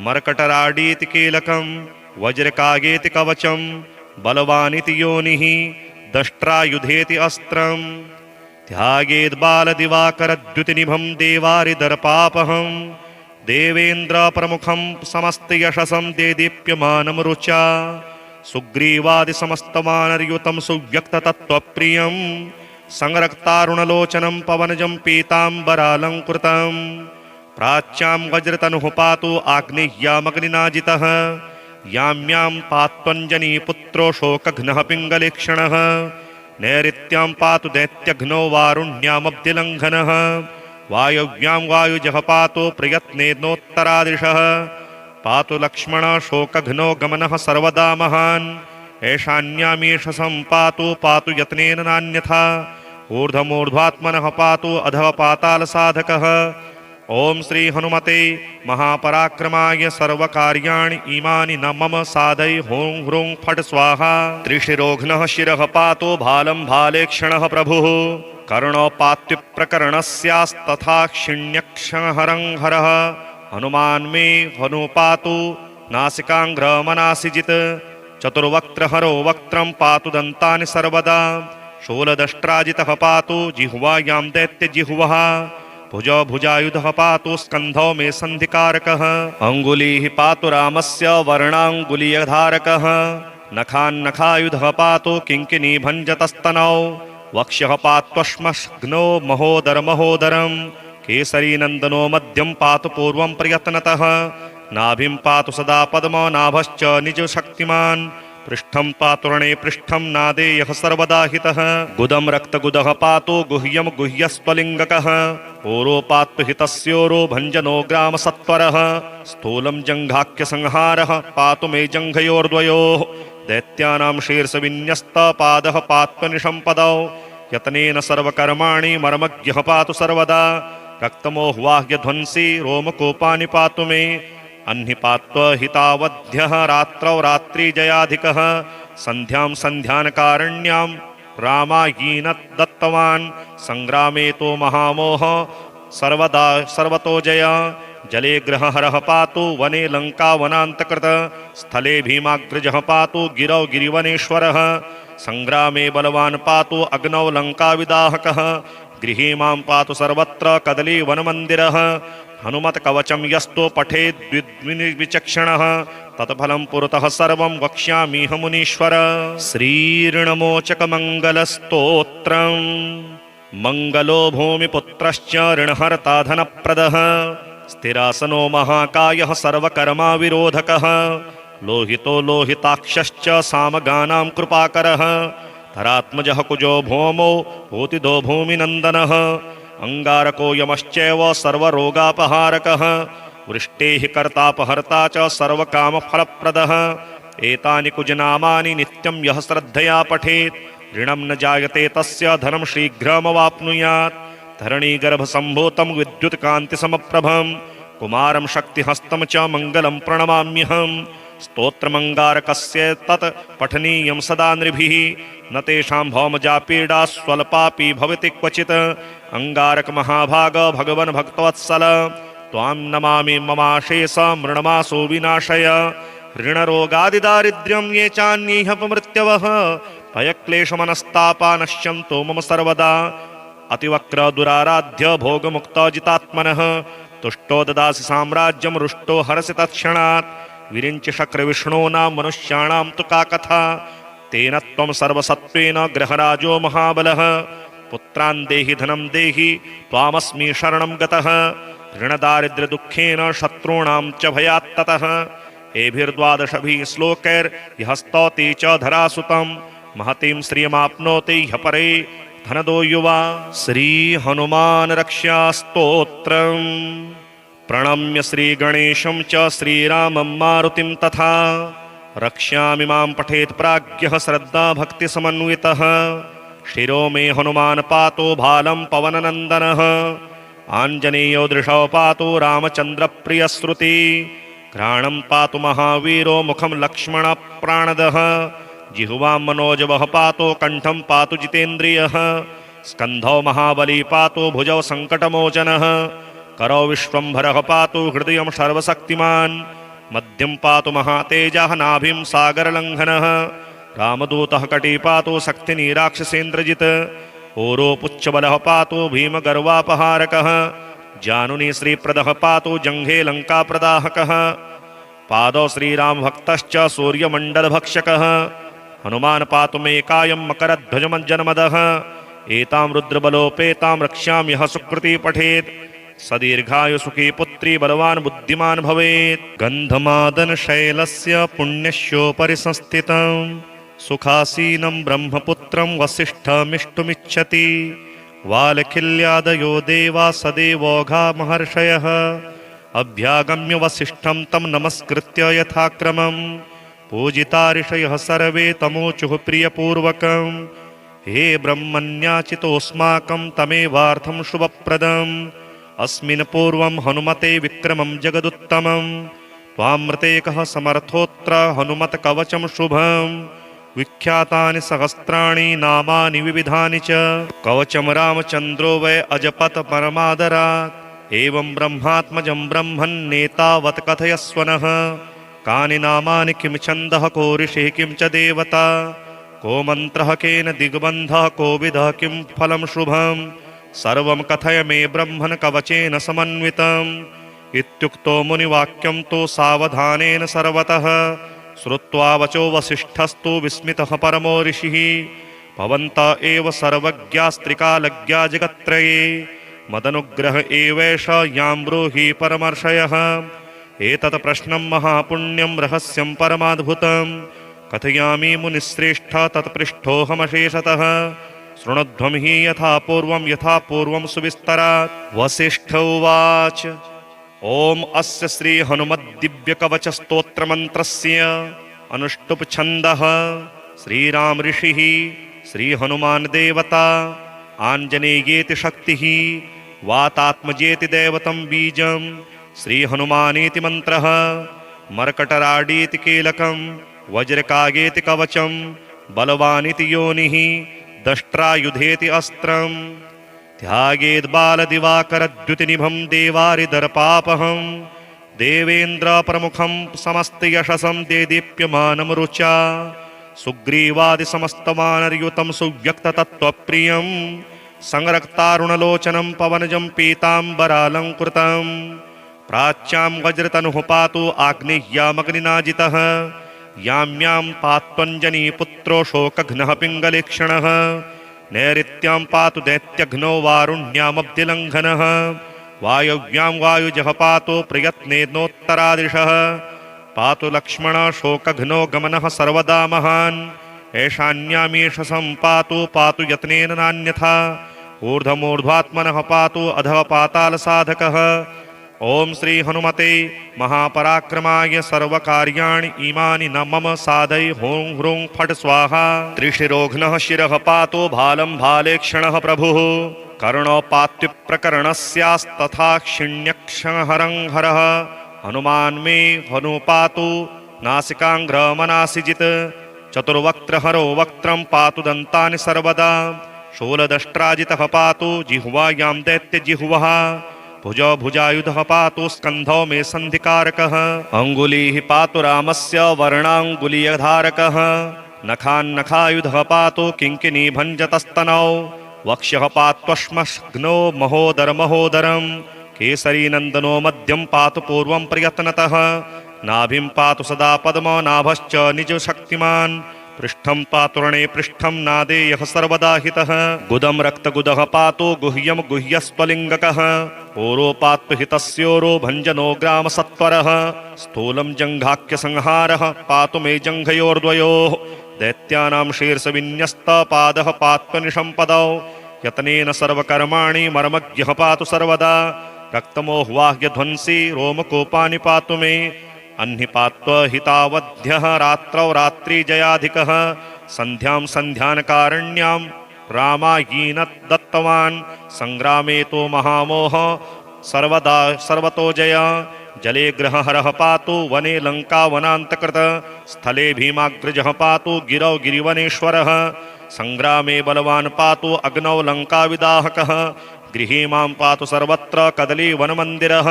मर्कटराडीति कीलकं वज्रकागेति कवचं बलवानिति योनिः दष्ट्रायुधेति अस्त्रम् ध्यायेद्बालदिवाकरद्युतिनिभं देवारिदर्पापहं देवेन्द्रप्रमुखं समस्तयशसं देदीप्यमानं रुचा सुग्रीवादिसमस्तवानरयुतं सुव्यक्ततत्त्वप्रियं संरक्तारुणलोचनं पवनजं पीताम्बरालङ्कृतं प्राच्यां वज्रतनुः पातु आग्नेय्यामग्निनाजितः यां यां पात्वञ्जनीपुत्रो शोकघ्नः पिङ्गलीक्षणः नैऋत्यां पातु दैत्यघ्नो वारुण्यामब्धिलङ्घनः वायव्यां वायुजः पातु प्रयत्नेनोत्तरादिशः पातु लक्ष्मण शोकघ्नो गमनः सर्वदा महान् ऐशान्यामीशसं पातु यत्नेन नान्यथा ऊर्ध्वमूर्ध्वात्मनः पातु अधः पातालसाधकः ओम श्री हनुमते महापराक्रमाय सर्वकार्याणि इमानि न मम साधय हों ह्रूं फट् स्वाहा त्रिशिरोघ्नः शिरः पातु भालं भालेक्षणः प्रभुः कर्णोपात्युप्रकरणस्यास्तथा क्षिण्यक्षहरं हरः हनुमान् मे हनुपातु नासिकाङ्घ्रमनासिजित् चतुर्वक्त्रहरो वक्त्रं पातु दन्तानि सर्वदा शूलदष्ट्राजितः पातु जिह्वायां दैत्यजिह्वः भुजौ भुजायुधः पातु स्कन्धौ मे सन्धिकारकः अङ्गुलीः पातु रामस्य वर्णाङ्गुलीयधारकः नखान्नखायुधः पातु किङ्किणीभञ्जतस्तनौ वक्ष्यः पात्वश्मग्नो महोदरमहोदरं केसरीनन्दनो मध्यं पातु पूर्वं प्रयत्नतः नाभिं पातु सदा पद्मो नाभश्च निजशक्तिमान् पृष्ठं पातुरणे पृष्ठं नादेयः सर्वदा हितः गुदं रक्तगुदः पातु गुह्यं गुह्यस्त्वलिङ्गकः ओरो पातु हितस्योरो भञ्जनो ग्रामसत्वरः स्थूलं जङ्घाख्यसंहारः पातु मे जङ्घयोर्द्वयोः दैत्यानां शीर्षविन्यस्तपादः पात्वनिशम्पदौ यत्नेन सर्वकर्माणि मर्मज्ञः पातु सर्वदा रक्तमोह्वाह्यध्वंसी रोमकोपानि पातु मे अन्निपात्वहितावध्यः रात्रौ रात्रिजयाधिकः सन्ध्यां सन्ध्यानकारण्यां रामायीन दत्तवान् संग्रामे तो महामोह सर्वदा सर्वतो जय जले ग्रहहरः पातु वने लङ्का वनान्तकृत स्थले भीमाग्रजः पातु गिरौ गिरिवनेश्वरः संग्रामे बलवान् पातु अग्नौ लङ्काविदाहकः गृहे मां पातु सर्वत्र कदली वनमन्दिरः हनुमत कवचं यस्तु पठेद्विचक्षणः तत्फलं पुरतः सर्वं वक्ष्यामीह मुनीश्वर श्रीऋणमोचकमङ्गलस्तोत्रम् मङ्गलो भूमिपुत्रश्च ऋणहर्ता धनप्रदः स्थिरासनो महाकायः सर्वकर्माविरोधकः लोहितो लोहिताक्षश्च सामगानां कृपाकरः धरात्मजः कुजो भौमो भूतिदो भूमिनन्दनः अंगारको यमश्चैव सर्वरोगापहारकः वृष्टेः कर्तापहर्ता च सर्वकामफलप्रदः एतानि कुजनामानि नित्यं यः श्रद्धया पठेत् ऋणं न जायते तस्य धनं शीघ्रमवाप्नुयात् धरणीगर्भसम्भूतं विद्युत्कान्तिसमप्रभं कुमारं शक्तिहस्तं च मङ्गलं प्रणमाम्यहम् स्तोत्रमङ्गारकस्य तत् पठनीयं सदा नृभिः न तेषां भौमजापीडा स्वल्पापि भवति क्वचित् अंगारक महाभाग भगवन् भक्तवत्सल त्वां नमामि ममाशेष मृणमासो विनाशय ऋणरोगादिदारिद्र्यं ये चान्येहपमृत्यवः भयक्लेशमनस्तापा नश्यन्तो मम सर्वदा अतिवक्र दुराराध्य भोगमुक्तजितात्मनः तुष्टो ददासि साम्राज्यं रुष्टो हरसि तत्क्षणात् विरिञ्च शक्रविष्णूनां मनुष्याणां तु का कथा। तेन त्वं सर्वसत्त्वेन ग्रहराजो महाबलः। पुत्रान् देहि धनं देहि त्वामस्मि शरणं गतः। ऋणदारिद्र्यदुःखेन शत्रूणां च भयात् ततः। एभिर्द्वादशभिः श्लोकैर्यः स्तौति च धरासुतं। महतीं श्रियमाप्नोति ह्यः परे धनदो युवा। श्रीहनुमान् रक्षा स्तोत्रम्। प्रणम्य श्रीगणेशं च श्रीरामं मारुतिं तथा। रक्ष्यामि मां पठेत् प्राज्ञः श्रद्धा भक्तिसमन्वितः। शिरो मे हनुमान् पातो भालं पवननन्दनः। आञ्जनेयो दृशौ पातो रामचन्द्रप्रियश्रुति। घ्राणं पातु महावीरो मुखं लक्ष्मणप्राणदः। जिह्वां मनोजवः पातो कण्ठं पातु जितेन्द्रियः। स्कन्धौ महाबली पातो भुजौ सङ्कटमोचनः। करौ विश्वम्भरः पातु हृदयं सर्वशक्तिमान्। मध्यं पातु महातेजः नाभिं सागरलङ्घनः। रामदूतः कटी पातु शक्तिनीराक्षसेन्द्रजित्। ओरोपुच्छबलः पातु भीमगर्वापहारकः। जानुनी श्रीप्रदः पातु जङ्घे लङ्काप्रदाहकः। पादौ श्रीरामभक्तश्च सूर्यमण्डलभक्षकः। हनुमान् पातु मे कायं मकरध्वजमज्जनमदः। एतां रुद्रबलोपेतां रक्ष्याम्यः सुकृती पठेत्। सदीर्घायु सुखी पुत्री बलवान् बुद्धिमान् भवेत्। गन्धमादन शैलस्य पुण्यस्योपरि संस्थितं। सुखासीनं ब्रह्मपुत्रं वसिष्ठमिष्टुमिच्छति। वालखिल्यादयो देवा सदेवोघा महर्षयः। अभ्यागम्य वसिष्ठं तं नमस्कृत्य यथाक्रमं। पूजिता ऋषयः सर्वे तमोचुः प्रियपूर्वकं। हे ब्रह्मण्याचितोऽस्माकं तमेवार्थं शुभप्रदम्। अस्मिन् पूर्वं हनुमते विक्रमं जगदुत्तमं। त्वामृते कः समर्थोऽत्र हनुमत कवचं शुभं। विख्यातानि सहस्राणि नामानि विविधानि च। कवचं रामचन्द्रो वै अजपत परमादरात्। एवं ब्रह्मात्मजं ब्रह्मन्नेतावत् कथयस्व नः। कानि नामानि किं छन्दः को ऋषिः किं च देवता। को मन्त्रः केन दिग्बन्धः को विधः किं फलं शुभम्। सर्वं कथय मे ब्रह्मन् कवचेन समन्वितम्। इत्युक्तो मुनिवाक्यं तु सावधानेन सर्वतः। श्रुत्वा वचो वसिष्ठस्तु विस्मितः परमो ऋषिः। भवन्त एव सर्वज्ञास्त्रिकालज्ञा जगत्त्रये। मदनुग्रह एवैष यां ब्रूहि परमर्षयः। एतत् प्रश्नं महापुण्यं रहस्यं परमाद्भुतं। कथयामि मुनिश्रेष्ठ तत्पृष्ठोऽहमशेषतः। शृणध्वं हि यथा पूर्वं सुविस्तरात्। वसिष्ठ उवाच ॐ अस्य श्री हनुमद्दिव्यकवचस्तोत्रमन्त्रस्य अनुष्टुप् छन्दः। श्रीराम ऋषिः श्रीहनुमान् देवता। आञ्जनेयेति शक्तिः वातात्मजेति दैवतं बीजं। श्रीहनुमानेति मन्त्रः। मर्कटराडीति कीलकं। वज्रकागेति कवचं। बलवानिति योनिः। दष्ट्रायुधेति अस्त्रं। ध्यायेद्बालदिवाकरद्युतिनिभं देवारिदर्पापहं। देवेन्द्रप्रमुखं समस्तयशसं देदीप्यमानं रुचा। सुग्रीवादिसमस्तवानरयुतं सुव्यक्ततत्त्वप्रियं। संरक्तारुणलोचनं पवनजं पीताम्बरालङ्कृतं। प्राच्यां वज्रतनुः पातु आग्नेय्यामग्निनाजितः। यां यां पात्वञ्जनीपुत्रो शोकघ्नः पिङ्गलेक्षणः। नैऋत्यां पातु दैत्यघ्नो वारुण्यामब्धिलङ्घनः। वायव्यां वायुजः पातु प्रयत्नेनोत्तरादिशः। पातु लक्ष्मण शोकघ्नो गमनः सर्वदा महान्। ऐशान्यामीशसं पातु यत्नेन नान्यथा। ऊर्ध्वमूर्ध्वात्मनः पातु अधः पातालसाधकः। ॐ श्री हनुमते महापराक्रमाय सर्वकार्याणि इमानि न मम साधय हों ह्रूं फट् स्वाहा। त्रिशिरोघ्नः शिरः पातो भालं भालेक्षणः प्रभुः। कर्णोपात्युप्रकरणस्यास्तथा क्षिण्यक्षहरं हरः। हनुमान् मे हनुपातु नासिकाङ्घ्रमनासिजित्। चतुर्वक्त्रहरो वक्त्रं पातु दन्तानि सर्वदा। शूलदष्ट्राजितः पातु जिह्वायां दैत्यजिह्वः। भुजौ भुजायुधः पातु स्कन्धौ मे सन्धिकारकः। अङ्गुलीः पातु रामस्य वर्णाङ्गुलीयधारकः। नखान्नखायुधः पातु किङ्किणीभञ्जतस्तनौ। वक्ष्यः पात्वश्मग्नो महोदरमहोदरम्। केसरीनन्दनो मध्यं पातु पूर्वं प्रयत्नतः। नाभिं पातु सदा पद्मनाभश्च निजशक्तिमान् पृष्ठं पातु रणे पृष्ठं नादे यः सर्वदा हितः गुदं रक्तगुदः पातु गुह्यं गुह्यस्त्वलिङ्गकः ओरो पातु हितस्योरो भञ्जनो ग्रामसत्वरः स्थूलं जङ्घाख्यसंहारः पातु मे जङ्घयोर्द्वयोः दैत्यानां शीर्षविन्यस्तपादः पात्वनिशम्पदौ यतनेन सर्वकर्माणि मर्मज्ञः पातु सर्वदा रक्तमोह्वाह्यध्वंसी रोमकोपानि पातु मे अह्निपात्वहितावध्यः रात्रौ रात्रिजयाधिकः सन्ध्यां सन्ध्यानकारण्यां रामायीन दत्तवान् संग्रामे तो महामोह सर्वदा सर्वतो जय जले ग्रहहरः पातु वने लङ्का वनान्तकृत स्थले भीमाग्रजः पातु गिरौ गिरिवनेश्वरः संग्रामे बलवान् पातु अग्नौ लङ्काविदाहकः गृहे मां पातु सर्वत्र कदली वनमन्दिरः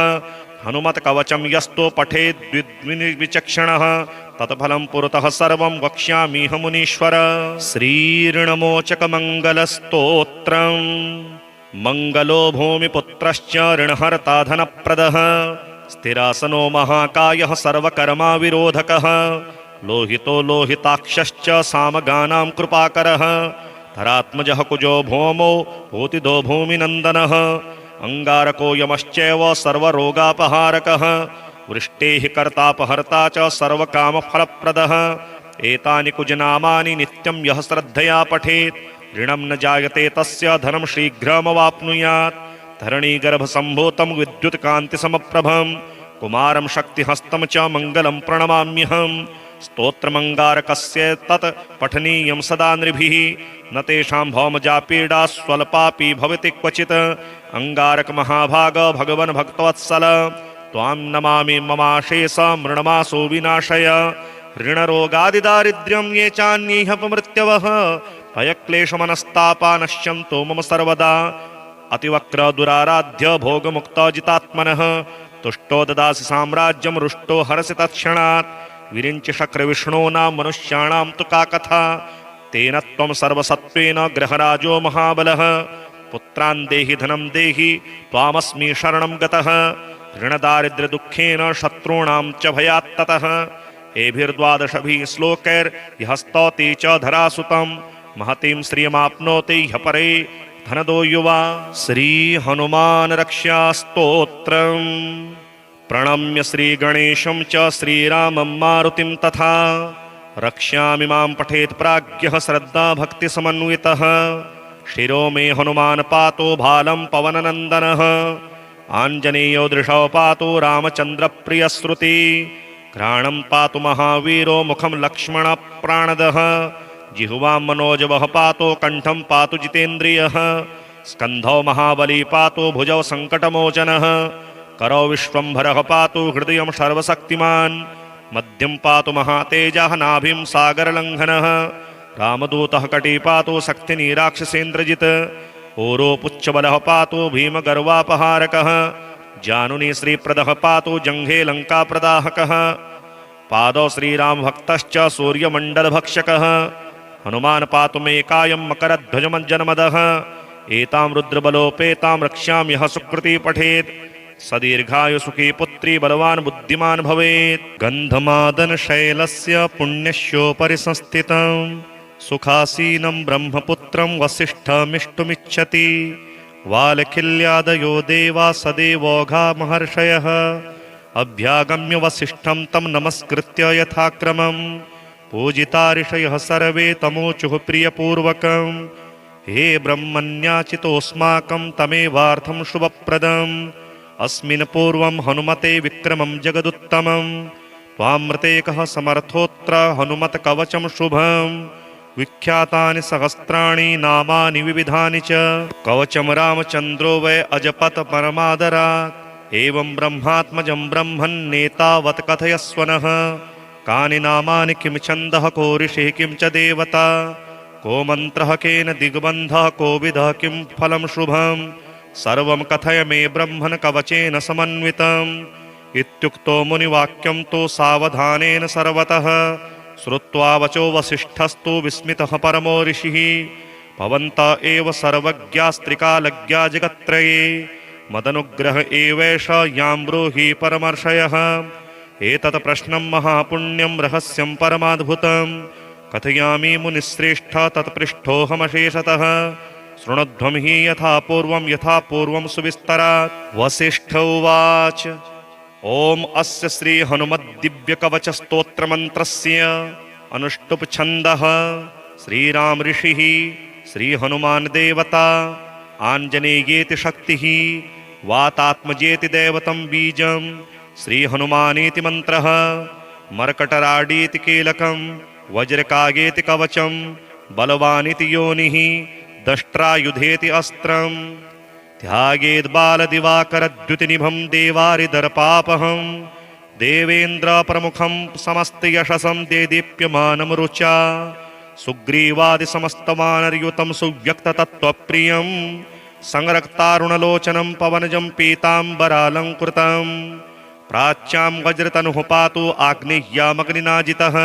हनुमत कवचं यस्तो पठेद् विचक्षणः तत्फलं पुरतः सर्वं वक्ष्यामीह मुनीश्वर श्रीऋणमोचकमङ्गलस्तोत्रम् मङ्गलो भूमिपुत्रश्च ऋणहर्ता धनप्रदः स्थिरासनो महाकायः सर्वकर्माविरोधकः लोहितो लोहिताक्षश्च सामगानां कृपाकरः धरात्मजः कुजो भौमो भूतिदो भूमिनन्दनः अंगारको यमश्चैव सर्वरोगापहारकः वृष्टेः कर्तापहर्ता च सर्वकामफलप्रदः एतानि कुजनामानि नित्यं यः श्रद्धया पठेत् ऋणं न जायते तस्य धनं शीघ्रमवाप्नुयात् धरणीगर्भसम्भूतं विद्युत्कान्तिसमप्रभं कुमारं शक्तिहस्तं च मङ्गलं प्रणमाम्यहम् स्तोत्रमङ्गारकस्य तत् पठनीयं सदा नृभिः न तेषां भौमजापीडा स्वल्पापि भवति क्वचित् अंगारक महाभाग भगवन् भक्तवत्सल त्वां नमामि ममाशेष मृणमासो विनाशय ऋणरोगादिदारिद्र्यं ये चान्येहपमृत्यवः भयक्लेशमनस्तापा नश्यन्तो मम सर्वदा अतिवक्र दुराराध्य भोगमुक्तजितात्मनः तुष्टो ददासि साम्राज्यं रुष्टो हरसि तत्क्षणात् विरिञ्च शक्रविष्णूनां मनुष्याणां तु का कथा तेन त्वं सर्वसत्त्वेन ग्रहराजो महाबलः पुत्रान् देहि धनं देहि त्वामस्मि शरणं गतः ऋणदारिद्र्यदुःखेन शत्रूणां च भयात्ततः एभिर्द्वादशभिः श्लोकैर्यः स्तौति च धरासुतं महतीं श्रियमाप्नोति ह्यः परे धनदो युवा श्रीहनुमान् रक्ष्यास्तोत्रम् प्रणम्य श्रीगणेशं च श्रीरामं मारुतिं तथा रक्ष्यामि मां पठेत् प्राज्ञः श्रद्धा भक्तिसमन्वितः शिरो मे हनुमान् पातो भालं पवननन्दनः आञ्जनेयो दृशौ पातो रामचन्द्रप्रियश्रुति घ्राणं पातु महावीरो मुखं लक्ष्मणप्राणदः जिह्वां मनोजवः पातो कण्ठं पातु जितेन्द्रियः स्कन्धौ महाबली पातो भुजौ सङ्कटमोचनः करौ विश्वम्भरः पातु हृदयं सर्वशक्तिमान् मध्यं पातु महातेजः नाभिं सागरलङ्घनः रामदूतः कटी पातु शक्तिनीराक्षसेन्द्रजित् ओरोपुच्छबलः पातु भीमगर्वापहारकः जानुनी श्रीप्रदः पातु जङ्घे लङ्काप्रदाहकः पादौ श्रीरामभक्तश्च सूर्यमण्डलभक्षकः हनुमान् पातु मे कायं मकरध्वजमज्जनमदः एतां रुद्रबलोपेतां रक्ष्याम्यः सुकृती पठेत् सदीर्घायु सुखी पुत्री बलवान् बुद्धिमान् भवेत् गन्धमादन शैलस्य पुण्यस्योपरि संस्थितं सुखासीनं ब्रह्मपुत्रं वसिष्ठमिष्टुमिच्छति वालखिल्यादयो देवा सदेवोघा महर्षयः अभ्यागम्य वसिष्ठं तं नमस्कृत्य यथाक्रमं पूजिता ऋषयः सर्वे तमोचुः प्रियपूर्वकं हे ब्रह्मण्याचितोऽस्माकं तमेवार्थं शुभप्रदम् अस्मिन् पूर्वं हनुमते विक्रमं जगदुत्तमं त्वामृतेकः समर्थोऽत्र हनुमत कवचं शुभं विख्यातानि सहस्राणि नामानि विविधानि च कवचं रामचन्द्रो वै अजपत परमादरात् एवं ब्रह्मात्मजं ब्रह्मन्नेतावत् कथयस्व नः कानि नामानि किं छन्दः को ऋषिः किं च देवता को मन्त्रः केन दिग्बन्धः को विधः किं फलं शुभम् सर्वं कथय मे ब्रह्मन् कवचेन समन्वितम् इत्युक्तो मुनिवाक्यं तु सावधानेन सर्वतः श्रुत्वा वचो वसिष्ठस्तु विस्मितः परमो ऋषिः भवन्त एव सर्वज्ञास्त्रिकालज्ञा जगत्त्रये मदनुग्रह एवैष यां ब्रूहि परमर्षयः एतत् प्रश्नं महापुण्यं रहस्यं परमाद्भुतं कथयामि मुनिश्रेष्ठ तत्पृष्ठोऽहमशेषतः शृणुध्वं हि यथा पूर्वं सुविस्तरात्। वसिष्ठ उवाच ओम अस्य श्री हनुमद्दिव्यकवच स्तोत्रमन्त्रस्य अनुष्टुप छन्दः श्रीराम ऋषिः श्री हनुमान देवता आञ्जनेयेति शक्तिः वातात्मजेति दैवतं बीजं श्री हनुमानेति मन्त्रः मर्कटराडीति कीलकं वज्रकागेति कवचं बलवानिति योनिः दष्ट्रायुधेति अस्त्रम् ध्यायेद्बालदिवाकरद्युतिनिभं देवारिदर्पापहं देवेन्द्रप्रमुखं समस्तयशसं देदीप्यमानं रुचा सुग्रीवादिसमस्तवानरयुतं सुव्यक्ततत्त्वप्रियं संरक्तारुणलोचनं पवनजं पीताम्बरालङ्कृतं प्राच्यां वज्रतनुः पातु आग्नेय्यामग्निनाजितः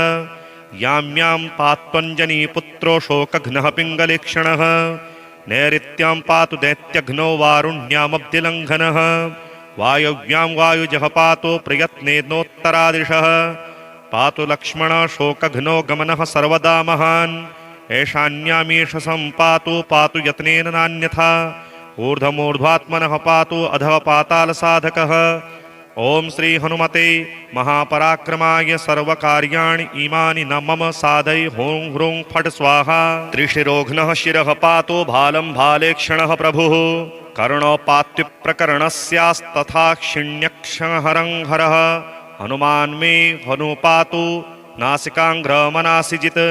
यां यां पात्वञ्जनीपुत्रो शोकघ्नः पिङ्गलेक्षणः नैऋत्यां पातु दैत्यघ्नो वारुण्यामब्धिलङ्घनः वायव्यां वायुजः पातु प्रयत्नेनोत्तरादिशः पातु लक्ष्मण शोकघ्नो गमनः सर्वदा महान् ऐशान्यामीश सम्पातु पातु यत्नेन नान्यथा ऊर्ध्वमूर्ध्वात्मनः पातु अधः पातालसाधकः। ओम श्री हनुमते महापराक्रमाय सर्वकार्याणि इमानि न मम साधय हों ह्रूं फट् स्वाहा। त्रिशिरोघ्नः शिरः पातु भालं भालेक्षणः प्रभुः कर्णोपात्युप्रकरणस्यास्तथा क्षिण्यक्षहरं हरः हनुमान् मे हनुपातु नासिकाङ्घ्रमनासिजित्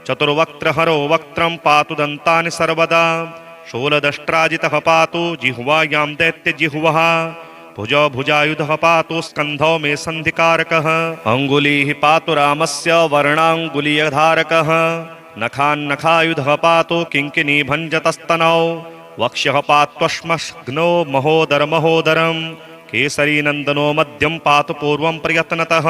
चतुर्वक्त्रहरो वक्त्रं पातु दन्तानि सर्वदा शूलदष्ट्राजितः पातु जिह्वायां दैत्यजिह्वः भुजौ भुजायुधः पातु स्कन्धौ मे सन्धिकारकः अङ्गुलीः पातु रामस्य वर्णाङ्गुलीयधारकः नखान्नखायुधः पातु किङ्किणीभञ्जतस्तनौ वक्ष्यः पात्वश्मग्नो महोदरमहोदरं केसरीनन्दनो मध्यं पातु पूर्वं प्रयत्नतः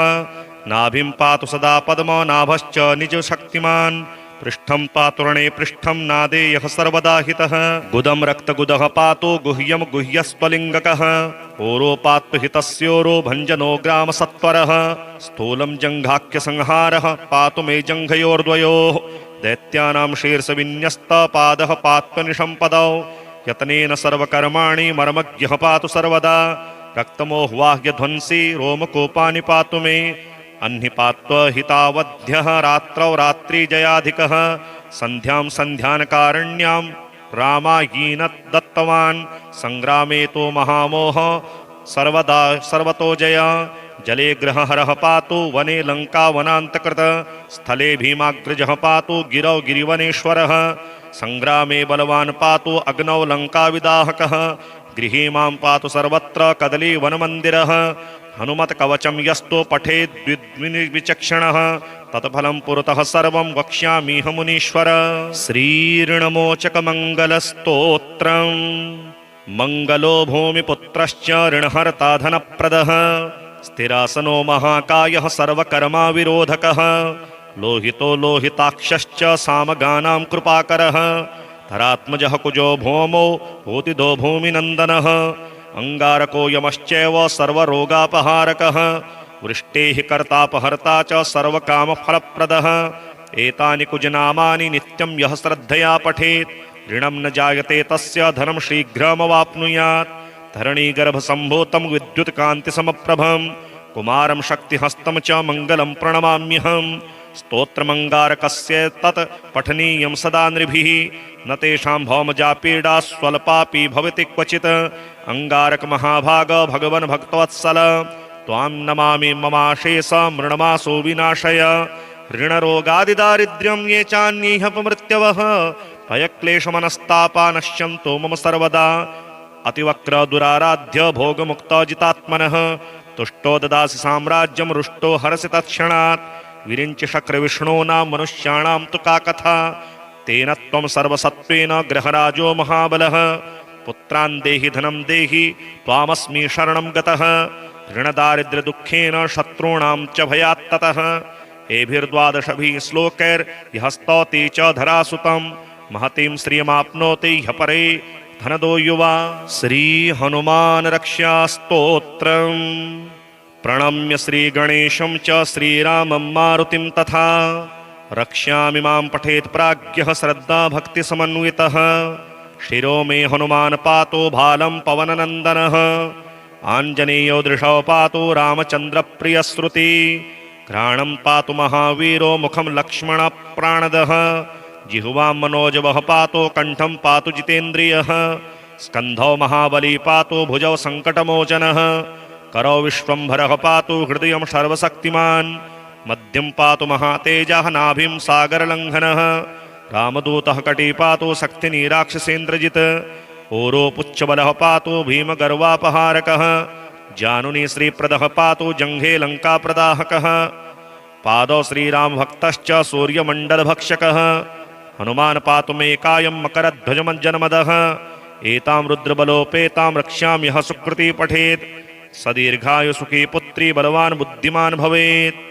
नाभिं पातु सदा पद्मो नाभश्च निजशक्तिमान् पृष्ठं पातु रणे पृष्ठं नादेयः सर्वदा हितः गुदं रक्तगुदः पातु गुह्यं गुह्यस्त्वलिङ्गकः ओरो पातु हितस्योरो भञ्जनो ग्रामसत्वरः स्थूलं जङ्घाख्यसंहारः पातु मे जङ्घयोर्द्वयोः दैत्यानां शीर्षविन्यस्तपादः पात्वनिशम्पदौ यत्नेन सर्वकर्माणि मर्मज्ञः पातु सर्वदा रक्तमोह्वाह्यध्वंसी रोमकोपानि पातु मे अन्निपात्वहितावध्यः रात्रौ रात्रिजयाधिकः सन्ध्यां सन्ध्यानकारण्यां रामायीन दत्तवान् संग्रामे तो महामोह सर्वदा सर्वतो जय जले ग्रहहरः पातु वने लङ्कावनान्तकृत स्थले भीमाग्रजः पातु गिरौ गिरिवनेश्वरः संग्रामे बलवान् पातु अग्नौ लङ्काविदाहकः गृहे मां पातु सर्वत्र कदलीवनमन्दिरः हनुमत कवचं यस्तु पठेद्विचक्षणः तत्फलं पुरतः सर्वं वक्ष्यामीह मुनीश्वर। श्रीऋणमोचकमङ्गलस्तोत्रम् मङ्गलो भूमिपुत्रश्च ऋणहर्ता धनप्रदः स्थिरासनो महाकायः सर्वकर्माविरोधकः लोहितो लोहिताक्षश्च सामगानां कृपाकरः धरात्मजः कुजो भौमो भूतिदो भूमिनन्दनः अंगारको यमश्चैव सर्वरोगापहारकः वृष्टेः कर्तापहर्ता च सर्वकामफलप्रदः एतानि कुजनामानि नित्यं यः श्रद्धया पठेत् ऋणं न जायते तस्य धनं शीघ्रमवाप्नुयात् धरणीगर्भसम्भूतं विद्युत्कान्तिसमप्रभं कुमारं शक्तिहस्तं च मङ्गलं प्रणमाम्यहम् स्तोत्रमङ्गारकस्य तत् पठनीयं सदा नृभिः न तेषां भौमजापीडा स्वल्पापि भवति क्वचित् अंगारक महाभाग भगवन् भक्तवत्सल त्वां नमामि ममाशेष मृणमासो विनाशय ऋणरोगादिदारिद्र्यं ये चान्यैहपमृत्यवः भयक्लेशमनस्तापा नश्यन्तो मम सर्वदा अतिवक्र दुराराध्य भोगमुक्तजितात्मनः तुष्टो ददासि साम्राज्यं रुष्टो हरसि तत्क्षणात् विरिञ्च शक्रविष्णूनां मनुष्याणां तु का कथा तेन त्वं सर्वसत्त्वेन ग्रहराजो महाबलः पुत्रान् देहि धनं देहि त्वामस्मि शरणं गतः ऋणदारिद्र्यदुःखेन शत्रूणां च भयात्ततः एभिर्द्वादशभिः श्लोकैर्यः स्तौति च धरासुतं महतीं श्रियमाप्नोति ह्यः परे धनदो युवा। श्री हनुमान रक्षा स्तोत्रम् प्रणम्य श्रीगणेशं च श्रीरामं मारुतिं तथा रक्ष्यामि मां पठेत् प्राज्ञः श्रद्धाभक्तिसमन्वितः। शिरो मे हनुमान् पातो भालं पवननन्दनः आञ्जनेयो दृशौ पातो रामचन्द्रप्रियश्रुति। घ्राणं पातु महावीरो मुखं लक्ष्मणप्राणदः जिह्वां मनोजवः पातो कण्ठं पातु जितेन्द्रियः। स्कन्धौ महाबली पातो भुजौ सङ्कटमोचनः करौ विश्वम्भरः पातु हृदयं सर्वशक्तिमान्। मध्यं पातु महातेजः नाभिं सागरलङ्घनः रामदूतः कटी पातु शक्तिनीराक्षसेन्द्रजित्। ओरोपुच्छबलः पातु भीमगर्वापहारकः जानुनी श्रीप्रदः पातु जङ्घे लङ्काप्रदाहकः। पादौ श्रीरामभक्तश्च सूर्यमण्डलभक्षकः हनुमान् पातु मे कायं मकरध्वजमज्जनमदः। एतां रुद्रबलोपेतां रक्ष्यामि यः सुकृती पठेत् स दीर्घायु सुखी पुत्री बलवान् बुद्धिमान् भवेत्।